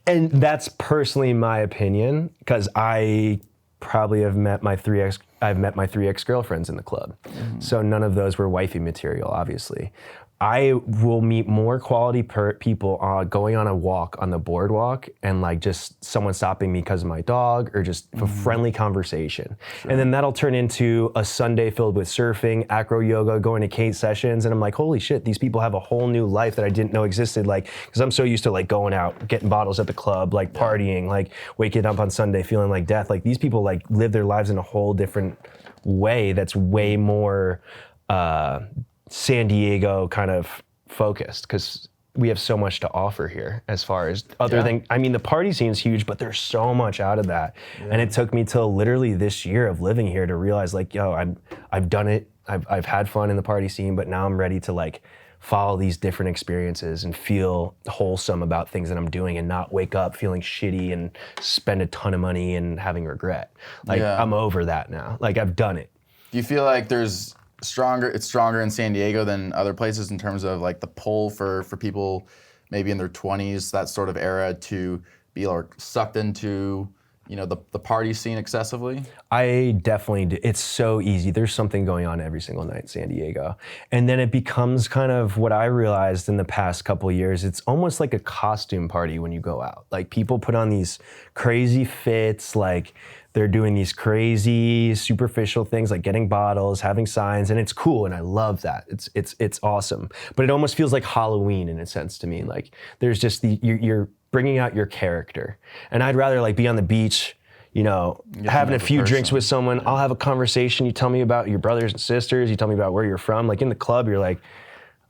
And that's personally my opinion because I probably have met my three ex-girlfriends in the club. Mm-hmm. So none of those were wifey material, obviously. I will meet more quality people going on a walk on the boardwalk and like just someone stopping me because of my dog or just a friendly conversation. Sure. And then that'll turn into a Sunday filled with surfing, acro yoga, going to Kate sessions. And I'm like, holy shit, these people have a whole new life that I didn't know existed. Like, because I'm so used to like going out, getting bottles at the club, like partying, like waking up on Sunday feeling like death. Like these people like live their lives in a whole different way that's way more San Diego kind of focused, because we have so much to offer here as far as than, I mean, the party scene's huge, but there's so much out of that. Yeah. And it took me till literally this year of living here to realize, like, yo, I've done it. I've had fun in the party scene, but now I'm ready to like follow these different experiences and feel wholesome about things that I'm doing, and not wake up feeling shitty and spend a ton of money and having regret. Like, I'm over that now. Like, I've done it. Do you feel like it's stronger in San Diego than other places in terms of like the pull for people maybe in their 20s, that sort of era, to be like sucked into, you know, the party scene excessively? I definitely do. It's so easy. There's something going on every single night in San Diego. And then it becomes kind of what I realized in the past couple of years. It's almost like a costume party when you go out. Like, people put on these crazy fits, like they're doing these crazy superficial things, like getting bottles, having signs, and it's cool, and I love that. It's awesome. But it almost feels like Halloween in a sense to me. Like, there's just you're bringing out your character. And I'd rather like be on the beach, you know, having a few drinks with someone. I'll have a conversation. You tell me about your brothers and sisters. You tell me about where you're from. Like, in the club, you're like,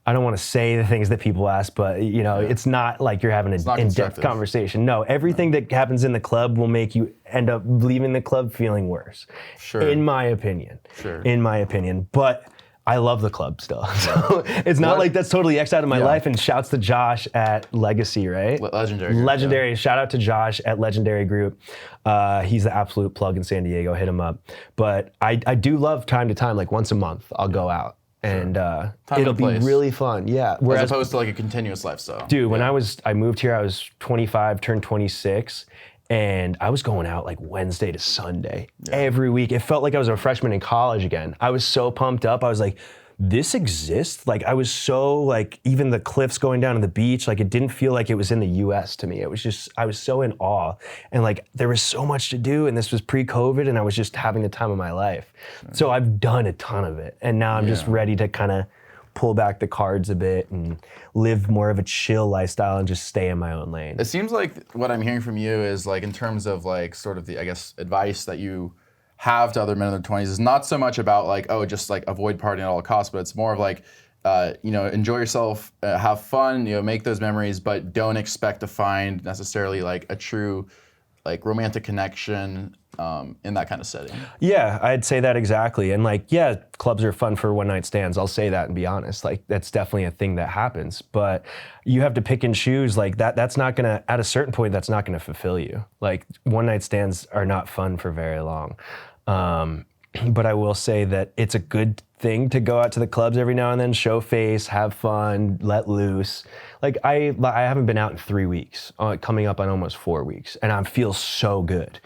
I don't want to say the things that people ask, but you know, it's not like you're having an in-depth conversation. No, everything that happens in the club will make you end up leaving the club feeling worse. Sure. In my opinion. Sure. In my opinion. But I love the club still. So it's not like that's totally X'd out of my life. And shouts to Josh at Legacy, right? Legendary. Legendary. Yeah. Shout out to Josh at Legendary Group. He's the absolute plug in San Diego. Hit him up. But I do love time to time, like once a month, I'll go out. And it'll be really fun, yeah. As opposed to like a continuous lifestyle. Dude, when I moved here, I was 25, turned 26, and I was going out like Wednesday to Sunday every week. It felt like I was a freshman in college again. I was so pumped up. I was like, this exists? Like, I was so like, even the cliffs going down to the beach, like it didn't feel like it was in the US to me. It was just, I was so in awe. And like, there was so much to do, and this was pre-COVID, and I was just having the time of my life. So I've done a ton of it. And now I'm just ready to kind of pull back the cards a bit and live more of a chill lifestyle and just stay in my own lane. It seems like what I'm hearing from you is like, in terms of like sort of the, I guess, advice that you have to other men in their 20s is not so much about like, oh, just like avoid partying at all costs, but it's more of like, you know, enjoy yourself, have fun, you know, make those memories, but don't expect to find necessarily like a true like romantic connection in that kind of setting. Yeah, I'd say that exactly. And like, yeah, clubs are fun for one night stands. I'll say that and be honest. Like, that's definitely a thing that happens. But you have to pick and choose. Like that's not gonna, at a certain point, that's not gonna fulfill you. Like, one night stands are not fun for very long. But I will say that it's a good thing to go out to the clubs every now and then, show face, have fun, let loose. Like, I haven't been out in 3 weeks, coming up on almost 4 weeks, and I feel so good.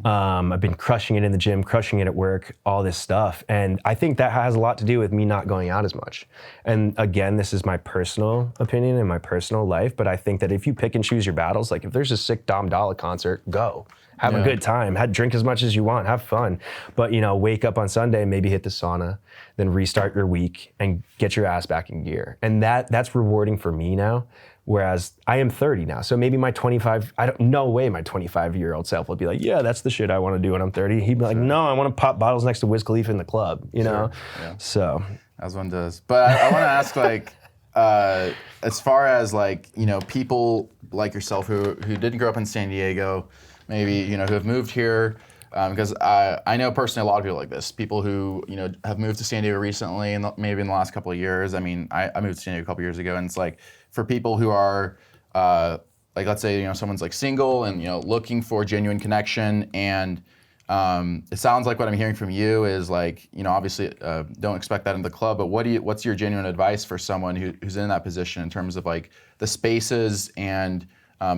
I've been crushing it in the gym, crushing it at work, all this stuff. And I think that has a lot to do with me not going out as much. And again, this is my personal opinion and my personal life, but I think that if you pick and choose your battles, like if there's a sick Dom Dolla concert, go. Have a good time, drink as much as you want, have fun. But, you know, wake up on Sunday, maybe hit the sauna, then restart your week and get your ass back in gear. And that's rewarding for me now, whereas I am 30 now. So maybe my 25-year-old self would be like, yeah, that's the shit I want to do when I'm 30. He'd be like, no, I want to pop bottles next to Wiz Khalifa in the club, you know? Yeah. So. As one does. But I want to ask, like, as far as like, you know, people like yourself who didn't grow up in San Diego, maybe, you know, who have moved here, because I know personally a lot of people like this, people who, you know, have moved to San Diego recently and maybe in the last couple of years. I mean, I moved to San Diego a couple of years ago, and it's like, for people who are, like, let's say, you know, someone's like single and, you know, looking for genuine connection, and it sounds like what I'm hearing from you is like, you know, obviously don't expect that in the club, but what's your genuine advice for someone who's in that position in terms of like the spaces and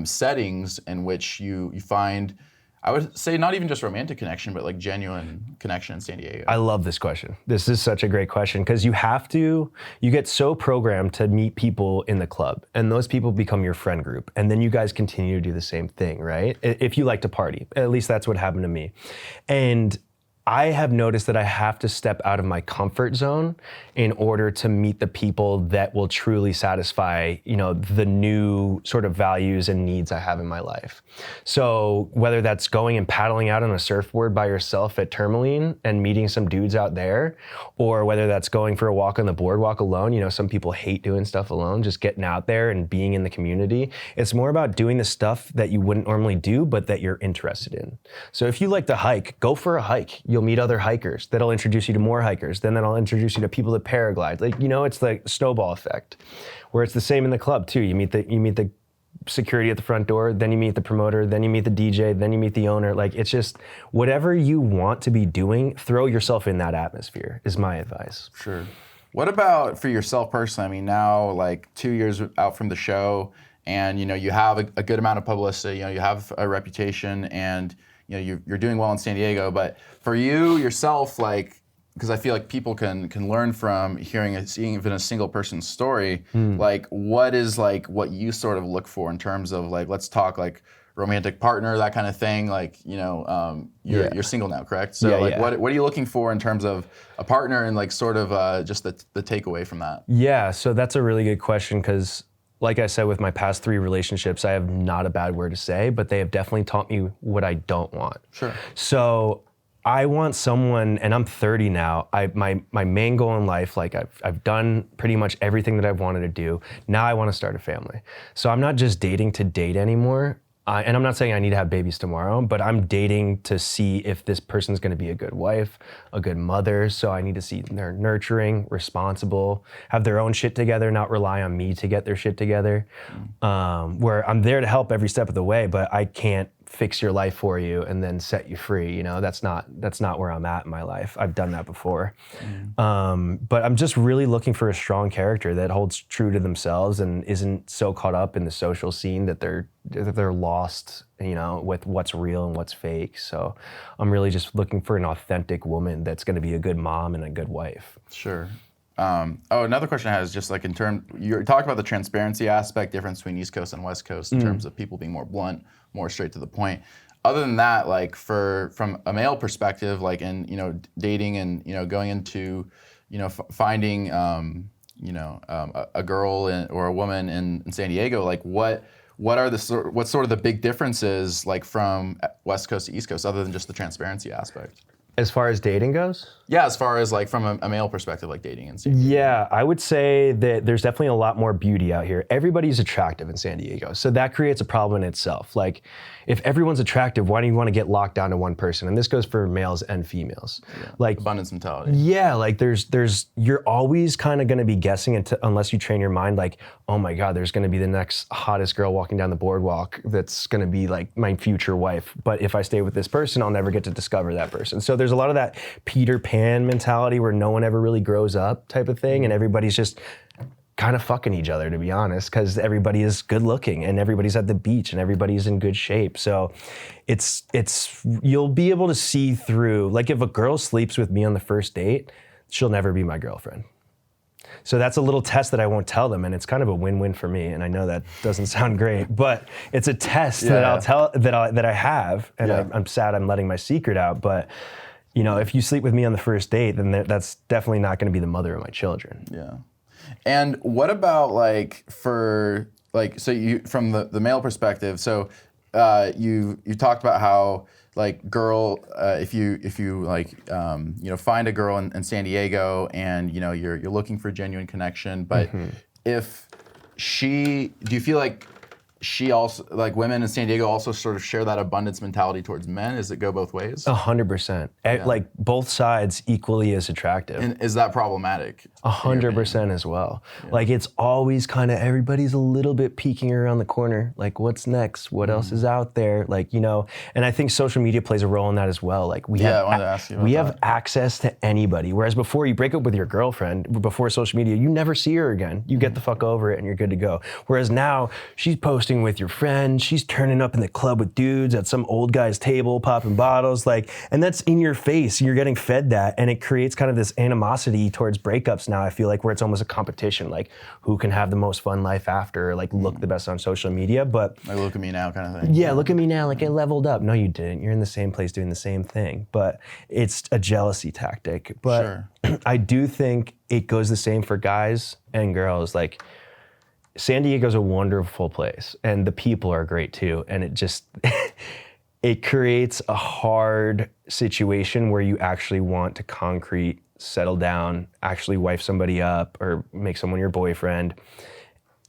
settings in which you find, I would say, not even just romantic connection, but like genuine connection in San Diego? I love this question. This is such a great question, because you get so programmed to meet people in the club, and those people become your friend group, and then you guys continue to do the same thing, right? If you like to party, at least that's what happened to me. And I have noticed that I have to step out of my comfort zone in order to meet the people that will truly satisfy, the new sort of values and needs I have in my life. So whether that's going and paddling out on a surfboard by yourself at Tourmaline and meeting some dudes out there, or whether that's going for a walk on the boardwalk alone. Some people hate doing stuff alone, just getting out there and being in the community. It's more about doing the stuff that you wouldn't normally do, but that you're interested in. So if you like to hike, go for a hike. You'll meet other hikers. That'll introduce you to more hikers. Then that'll introduce you to people that paraglide. It's the snowball effect, where it's the same in the club too. You meet the security at the front door, then you meet the promoter, then you meet the DJ, then you meet the owner. It's just whatever you want to be doing, throw yourself in that atmosphere is my advice. Sure. What about for yourself personally? I mean, now 2 years out from the show, and you have a good amount of publicity. You have a reputation, and you're doing well in San Diego. But for you yourself, because I feel like people can learn from seeing even a single person's story. What is what you sort of look for in terms of let's talk romantic partner, that kind of thing. You're single now, correct? So what are you looking for in terms of a partner and sort of just the takeaway from that? Yeah, so that's a really good question, because like I said, with my past 3 relationships, I have not a bad word to say, but they have definitely taught me what I don't want. Sure. So I want someone, and I'm 30 now. My main goal in life, I've done pretty much everything that I've wanted to do. Now I want to start a family. So I'm not just dating to date anymore. And I'm not saying I need to have babies tomorrow, but I'm dating to see if this person's going to be a good wife, a good mother. So I need to see they're nurturing, responsible, have their own shit together, not rely on me to get their shit together. Where I'm there to help every step of the way, but I can't fix your life for you and then set you free. That's not where I'm at in my life. I've done that before. But I'm just really looking for a strong character that holds true to themselves and isn't so caught up in the social scene that they're lost, with what's real and what's fake. So I'm really just looking for an authentic woman that's going to be a good mom and a good wife. Sure. Another question I had is just in terms, you talked about the transparency aspect, difference between East Coast and West Coast in terms of people being more blunt, more straight to the point. Other than that, from a male perspective, in dating and going into finding a girl or a woman in San Diego, what's sort of the big differences from West Coast to East Coast, other than just the transparency aspect? As far as dating goes? Yeah, as far as from a male perspective, dating in San Diego. Yeah, I would say that there's definitely a lot more beauty out here. Everybody's attractive in San Diego, so that creates a problem in itself. If everyone's attractive, why do you want to get locked down to one person? And this goes for males and females. Yeah. Abundance mentality. Yeah, there's you're always kind of going to be guessing unless you train your mind. Oh my God, there's going to be the next hottest girl walking down the boardwalk that's going to be my future wife. But if I stay with this person, I'll never get to discover that person. So there's a lot of that Peter Pan mentality where no one ever really grows up type of thing, and everybody's just kind of fucking each other, to be honest, because everybody is good looking and everybody's at the beach and everybody's in good shape. So it's you'll be able to see through. If a girl sleeps with me on the first date, she'll never be my girlfriend. So that's a little test that I won't tell them, and it's kind of a win-win for me. And I know that doesn't sound great, but it's a test that I'll tell that I have, and I'm sad I'm letting my secret out. But if you sleep with me on the first date, then that's definitely not going to be the mother of my children. Yeah. And what about so you from the male perspective? So you talked about how girl, if you find a girl in San Diego and you're looking for a genuine connection, but if do you feel like she also, women in San Diego also sort of share that abundance mentality towards men? Does it go both ways? 100%. Yeah. Both sides equally as attractive. And is that problematic? 100% as well. Yeah. It's always kind of, everybody's a little bit peeking around the corner. What's next? What else is out there? And I think social media plays a role in that as well. I wanted to ask you about that. Have access to anybody. Whereas before you break up with your girlfriend, before social media, you never see her again. You get the fuck over it and you're good to go. Whereas now she's posting texting with your friend. She's turning up in the club with dudes at some old guy's table, popping bottles, like, and that's in your face. You're getting fed that, and it creates kind of this animosity towards breakups now, I feel like, where it's almost a competition, like who can have the most fun life after, or like look the best on social media. But like, look at me now kind of thing. Yeah, look at me now, like I leveled up. No, you didn't. You're in the same place doing the same thing. But it's a jealousy tactic. But sure. I do think it goes the same for guys and girls. Like, San Diego's a wonderful place, and the people are great too. And it just, it creates a hard situation where you actually want to concrete, settle down, actually wife somebody up, or make someone your boyfriend,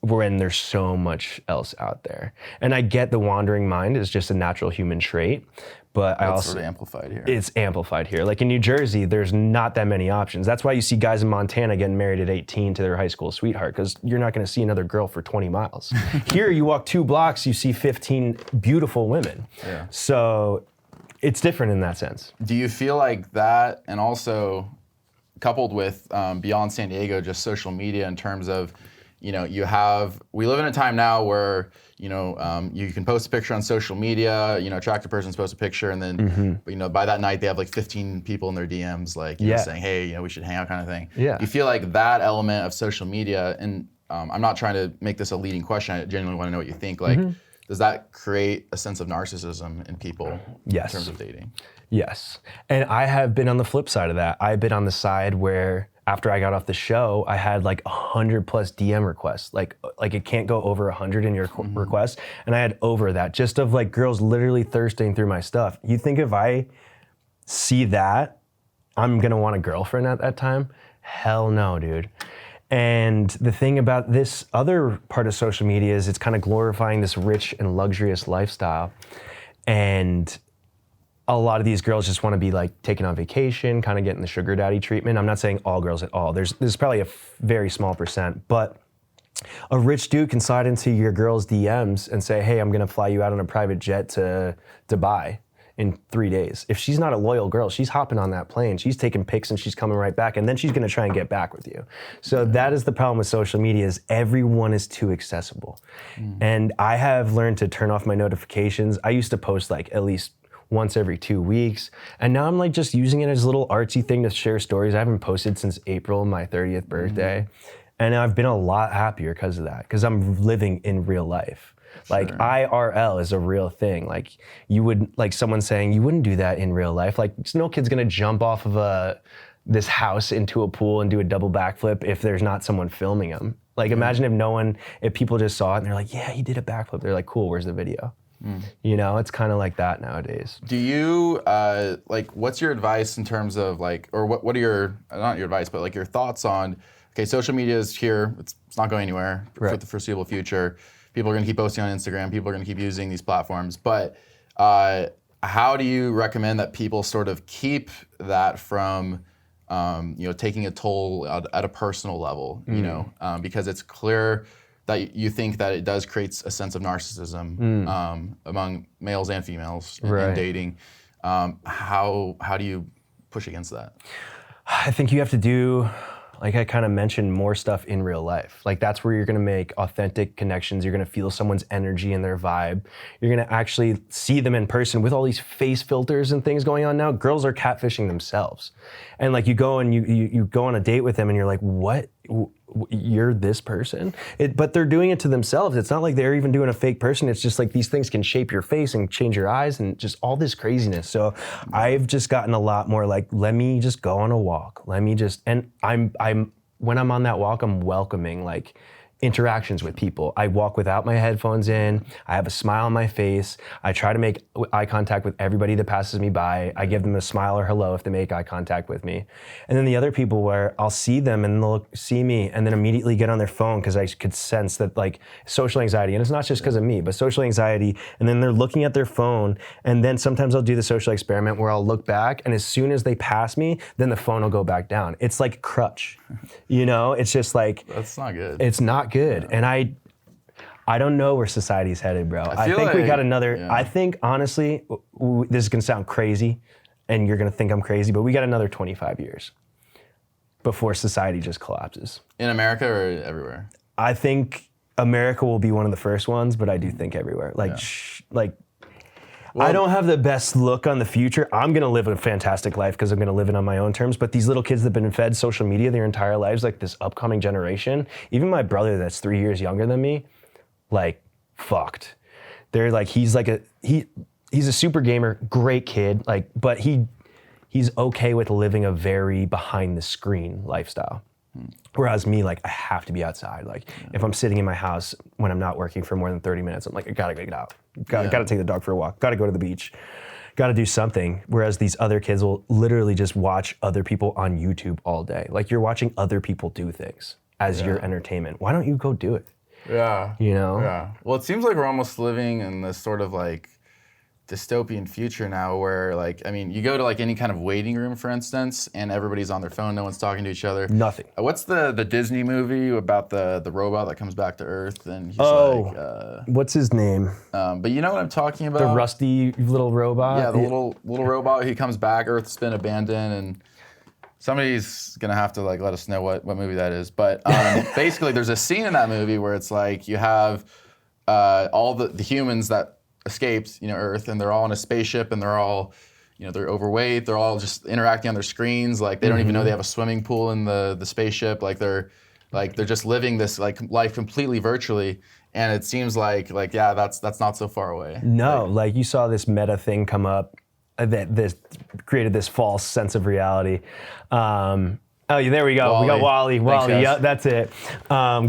when there's so much else out there. And I get the wandering mind is just a natural human trait, but I also— sort of amplified here. It's amplified here. Like in New Jersey, there's not that many options. That's why you see guys in Montana getting married at 18 to their high school sweetheart, because you're not gonna see another girl for 20 miles. Here, you walk 2 blocks, you see 15 beautiful women. Yeah. So it's different in that sense. Do you feel like that, and also coupled with beyond San Diego, just social media in terms of, we live in a time now where, you can post a picture on social media, attractive person's post a picture, and then, by that night they have like 15 people in their DMs, like, saying, hey, we should hang out kind of thing. Yeah. Do you feel like that element of social media, and I'm not trying to make this a leading question, I genuinely want to know what you think, like, does that create a sense of narcissism in people Yes. in terms of dating? Yes. And I have been on the flip side of that. I've been on the side where after I got off the show, I had like 100 plus DM requests. Like it can't go over 100 in your requests. And I had over that, just of like girls literally thirsting through my stuff. You think if I see that, I'm gonna want a girlfriend at that time? Hell no, dude. And the thing about this other part of social media is it's kind of glorifying this rich and luxurious lifestyle. And a lot of these girls just want to be like taken on vacation, kind of getting the sugar daddy treatment. I'm not saying all girls at all. There's probably a very small percent, but a rich dude can slide into your girl's DMs and say, hey, I'm gonna fly you out on a private jet to Dubai in 3 days. If she's not a loyal girl, she's hopping on that plane, she's taking pics and she's coming right back, and then she's gonna try and get back with you. So that is the problem with social media, is everyone is too accessible. And I have learned to turn off my notifications. I used to post like at least once every 2 weeks. And now I'm like just using it as a little artsy thing to share stories. I haven't posted since April, my 30th birthday. And I've been a lot happier because of that, because I'm living in real life. Like IRL is a real thing. Like you would, like someone saying, you wouldn't do that in real life. Like no kid's gonna jump off of this house into a pool and do a double backflip if there's not someone filming them. Like imagine if people just saw it and they're like, yeah, he did a backflip. They're like, cool, where's the video? It's kind of like that nowadays. Do you, what's your advice in terms of like, or what are your, not your advice, but like your thoughts on, okay, social media is here, it's not going anywhere for the foreseeable future. People are gonna keep posting on Instagram, people are gonna keep using these platforms, but how do you recommend that people sort of keep that from, taking a toll at a personal level, because it's clear that you think that it does create a sense of narcissism among males and females in dating. How do you push against that? I think you have to do, like I kind of mentioned, more stuff in real life. Like that's where you're gonna make authentic connections. You're gonna feel someone's energy and their vibe. You're gonna actually see them in person. With all these face filters and things going on now, girls are catfishing themselves. And like you go and you go on a date with them and you're like, what? You're this person? But they're doing it to themselves. It's not like they're even doing a fake person. It's just like these things can shape your face and change your eyes and just all this craziness. So I've just gotten a lot more like, let me just go on a walk. And I'm when I'm on that walk, I'm welcoming like interactions with people. I walk without my headphones in. I have a smile on my face. I try to make eye contact with everybody that passes me by. I give them a smile or hello if they make eye contact with me. And then the other people where I'll see them and they'll see me and then immediately get on their phone because I could sense that like social anxiety, and it's not just because of me, but social anxiety, and then they're looking at their phone, and then sometimes I'll do the social experiment where I'll look back, and as soon as they pass me, then the phone will go back down. It's like a crutch, it's just like— That's not good. It's not good. And I don't know where society's headed, bro. I think we got another, I think honestly, this is gonna sound crazy and you're gonna think I'm crazy, but we got another 25 years before society just collapses. In America or everywhere? I think America will be one of the first ones, but I do think everywhere. I don't have the best look on the future. I'm going to live a fantastic life because I'm going to live it on my own terms. But these little kids that have been fed social media their entire lives, like this upcoming generation, even my brother that's 3 years younger than me, like fucked. They're like, he's a super gamer, great kid, like, but he's okay with living a very behind the screen lifestyle. Whereas me, like, I have to be outside. Like, if I'm sitting in my house when I'm not working for more than 30 minutes, I'm like, I gotta get out. Gotta take the dog for a walk. Gotta go to the beach. Gotta do something. Whereas these other kids will literally just watch other people on YouTube all day. Like, you're watching other people do things as your entertainment. Why don't you go do it? Yeah. You know? Yeah. Well, it seems like we're almost living in this sort of like dystopian future now where, like, I mean, you go to like any kind of waiting room, for instance, and everybody's on their phone, no one's talking to each other. Nothing. What's the Disney movie about the robot that comes back to Earth and he's what's his name? But you know what I'm talking about? The rusty little robot? Yeah, the little robot, he comes back, Earth's been abandoned, and somebody's gonna have to like let us know what movie that is. But basically there's a scene in that movie where it's like you have all the humans that escaped, Earth, and they're all in a spaceship, and they're all, they're overweight. They're all just interacting on their screens. Like they don't even know they have a swimming pool in the spaceship. Like they're just living this like life completely virtually. And it seems like yeah, that's not so far away. No, like you saw this meta thing come up that this created this false sense of reality. Oh, there we go. Wall-E. We got Wall-E. Thanks, guys. Yeah, that's it.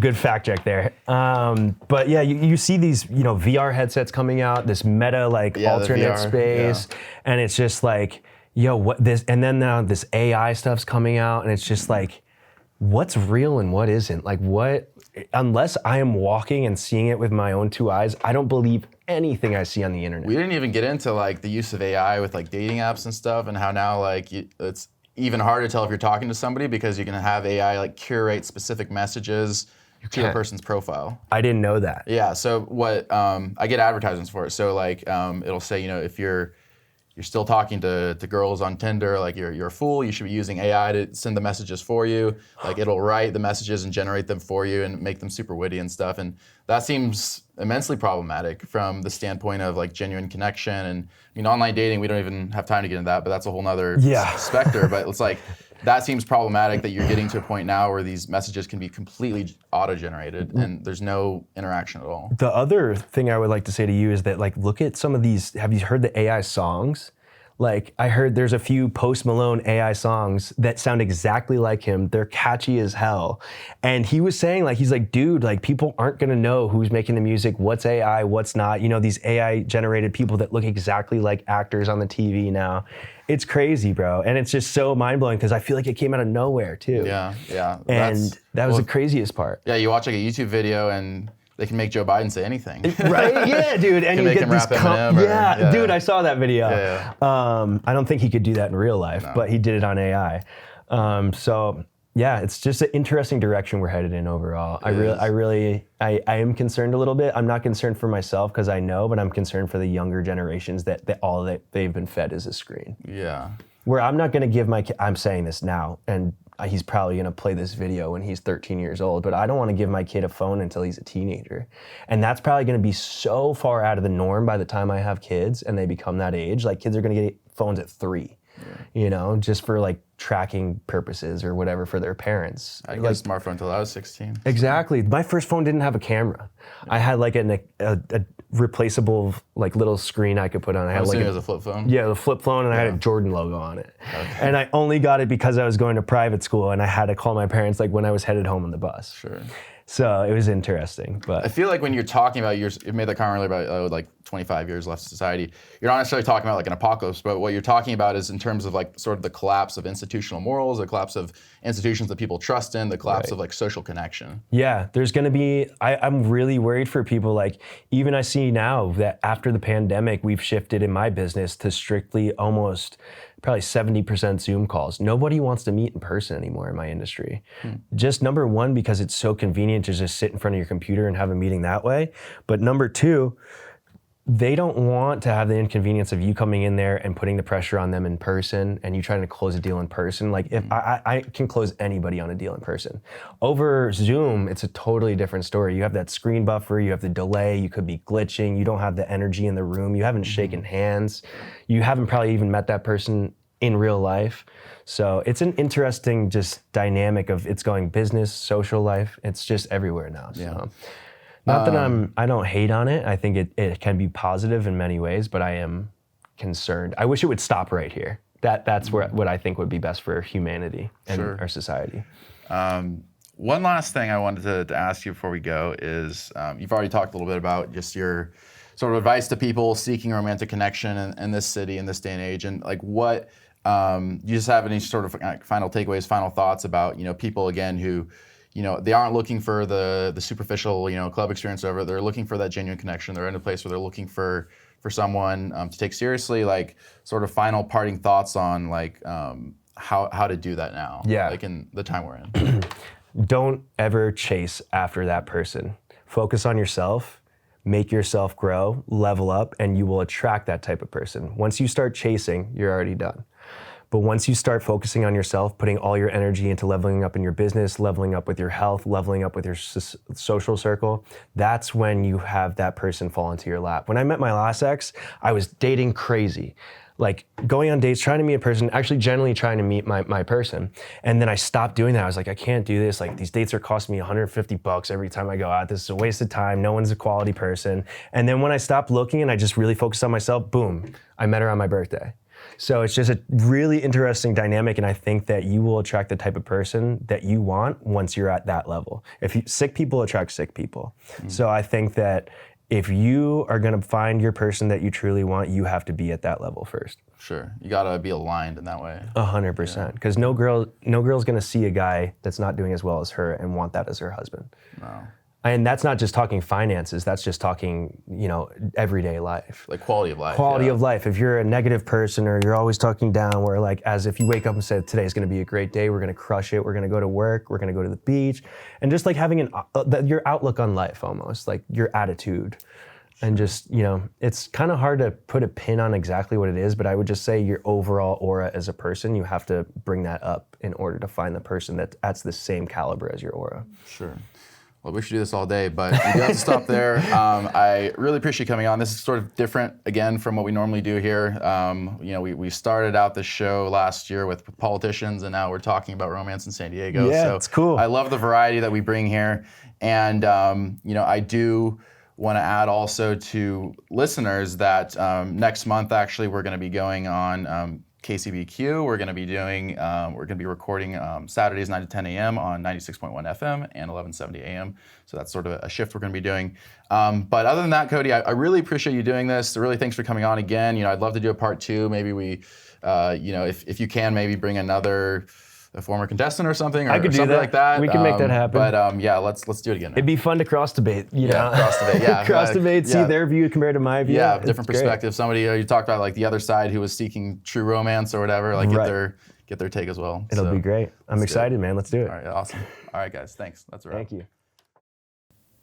Good fact check there. But yeah, you see these, VR headsets coming out, this meta like alternate VR, space, and it's just like, yo, what this? And then now this AI stuff's coming out, and it's just like, what's real and what isn't? Like what? Unless I am walking and seeing it with my own two eyes, I don't believe anything I see on the internet. We didn't even get into like the use of AI with like dating apps and stuff, and how now like it's even harder to tell if you're talking to somebody because you can have AI like curate specific messages to the person's profile. I didn't know that. Yeah, so what, I get advertisements for it. So like, it'll say, if you're still talking to girls on Tinder, like you're a fool, you should be using AI to send the messages for you. Like it'll write the messages and generate them for you and make them super witty and stuff. And that seems immensely problematic from the standpoint of like genuine connection. And online dating, we don't even have time to get into that, but that's a whole nother specter. But it's like, that seems problematic that you're getting to a point now where these messages can be completely auto-generated and there's no interaction at all. The other thing I would like to say to you is that like, look at some of these, have you heard the AI songs? Like I heard there's a few Post Malone AI songs that sound exactly like him. They're catchy as hell. And he was saying like, he's like, dude, like people aren't gonna know who's making the music, what's AI, what's not. These AI generated people that look exactly like actors on the TV now. It's crazy, bro. And it's just so mind blowing because I feel like it came out of nowhere too. Yeah. And that was the craziest part. Yeah, you watch like a YouTube video and they can make Joe Biden say anything. Right? Yeah, dude. And you get these dude, I saw that video. Yeah. I don't think he could do that in real life, but he did it on AI. So yeah, it's just an interesting direction we're headed in overall. I am concerned a little bit. I'm not concerned for myself because I know, but I'm concerned for the younger generations that all that they've been fed is a screen. Yeah. Where I'm not gonna give my kid, I'm saying this now, and he's probably gonna play this video when he's 13 years old, but I don't wanna give my kid a phone until he's a teenager. And that's probably gonna be so far out of the norm by the time I have kids and they become that age. Like kids are gonna get phones at 3, just for like tracking purposes or whatever for their parents. I got a smartphone until I was 16. Exactly. My first phone didn't have a camera. I had like a replaceable like little screen I could put on. I had like it was a flip phone? Yeah, the flip phone, and I had a Jordan logo on it. Okay. And I only got it because I was going to private school and I had to call my parents like when I was headed home on the bus. Sure. So it was interesting, but I feel like when you're talking about you made that comment earlier about like 25 years left in society, you're not necessarily talking about like an apocalypse, but what you're talking about is in terms of like sort of the collapse of institutional morals, the collapse of institutions that people trust in, the collapse of like social connection. Yeah, there's gonna be, I'm really worried for people. Like even I see now that after the pandemic, we've shifted in my business to strictly almost probably 70% Zoom calls. Nobody wants to meet in person anymore in my industry. Just number one, because it's so convenient to just sit in front of your computer and have a meeting that way. But number two, they don't want to have the inconvenience of you coming in there and putting the pressure on them in person and you trying to close a deal in person. Like if I can close anybody on a deal in person. Over Zoom, it's a totally different story. You have that screen buffer, you have the delay, you could be glitching, you don't have the energy in the room, you haven't shaken hands, you haven't probably even met that person in real life. So it's an interesting just dynamic of it's going business, social life, it's just everywhere now. So. Not that I don't hate on it. I think it can be positive in many ways, but I am concerned. I wish it would stop right here. That's what I think would be best for humanity and our society. One last thing I wanted to ask you before we go is, you've already talked a little bit about just your sort of advice to people seeking romantic connection in this city, in this day and age, and like what, do you just have any sort of final takeaways, final thoughts about, people again who, they aren't looking for the superficial, club experience over. They're looking for that genuine connection. They're in a place where they're looking for someone to take seriously. Like, sort of final parting thoughts on like how to do that now. Yeah. Like in the time we're in. Don't ever chase after that person. Focus on yourself. Make yourself grow, level up, and you will attract that type of person. Once you start chasing, you're already done. But once you start focusing on yourself, putting all your energy into leveling up in your business, leveling up with your health, leveling up with your social circle, that's when you have that person fall into your lap. When I met my last ex, I was dating crazy. Like going on dates, trying to meet a person, actually generally trying to meet my person. And then I stopped doing that. I was like, I can't do this. Like these dates are costing me $150 every time I go out. This is a waste of time. No one's a quality person. And then when I stopped looking and I just really focused on myself, boom, I met her on my birthday. So it's just a really interesting dynamic, and I think that you will attract the type of person that you want once you're at that level. Sick people attract sick people. So I think that if you are gonna find your person that you truly want, you have to be at that level first. Sure, you gotta be aligned in that way. 100%, because no girl's gonna see a guy that's not doing as well as her and want that as her husband. No. And that's not just talking finances, that's just talking, everyday life. Like quality of life. Quality of life. If you're a negative person or you're always talking down, where like as if you wake up and say, today's gonna be a great day, we're gonna crush it, we're gonna go to work, we're gonna go to the beach, and just like having your outlook on life almost, like your attitude. And just, it's kind of hard to put a pin on exactly what it is, but I would just say your overall aura as a person, you have to bring that up in order to find the person that's the same caliber as your aura. Sure. Well, we should do this all day, but we do have to stop there. I really appreciate you coming on. This is sort of different, again, from what we normally do here. We started out this show last year with politicians, and now we're talking about romance in San Diego. Yeah, so it's cool. I love the variety that we bring here. And, I do want to add also to listeners that next month, actually, we're going to be going on KCBQ. We're going to be recording Saturdays 9 to 10 a.m. on 96.1 FM and 1170 AM. So that's sort of a shift we're going to be doing. But other than that, Cody, I really appreciate you doing this. Really, thanks for coming on again. I'd love to do a part 2. Maybe we, if you can, maybe bring a former contestant or something, I could do something that. like that. We can make that happen. But yeah, let's do it again. It'd be fun to cross debate, cross debate, yeah. Cross debate, see their view compared to my view. Yeah, different perspective. Somebody, you talked about like the other side who was seeking true romance or whatever, like get their take as well. It'll be great. I'm excited, man. Let's do it. All right, awesome. All right, guys, thanks. That's a wrap. Thank you.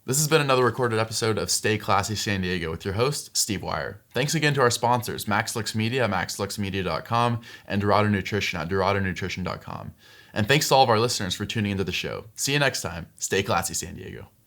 This has been another recorded episode of Stay Classy San Diego with your host, Steve Wire. Thanks again to our sponsors, MaxLux Media at maxluxmedia.com and Dorado Nutrition at doradonutrition.com. And thanks to all of our listeners for tuning into the show. See you next time. Stay classy, San Diego.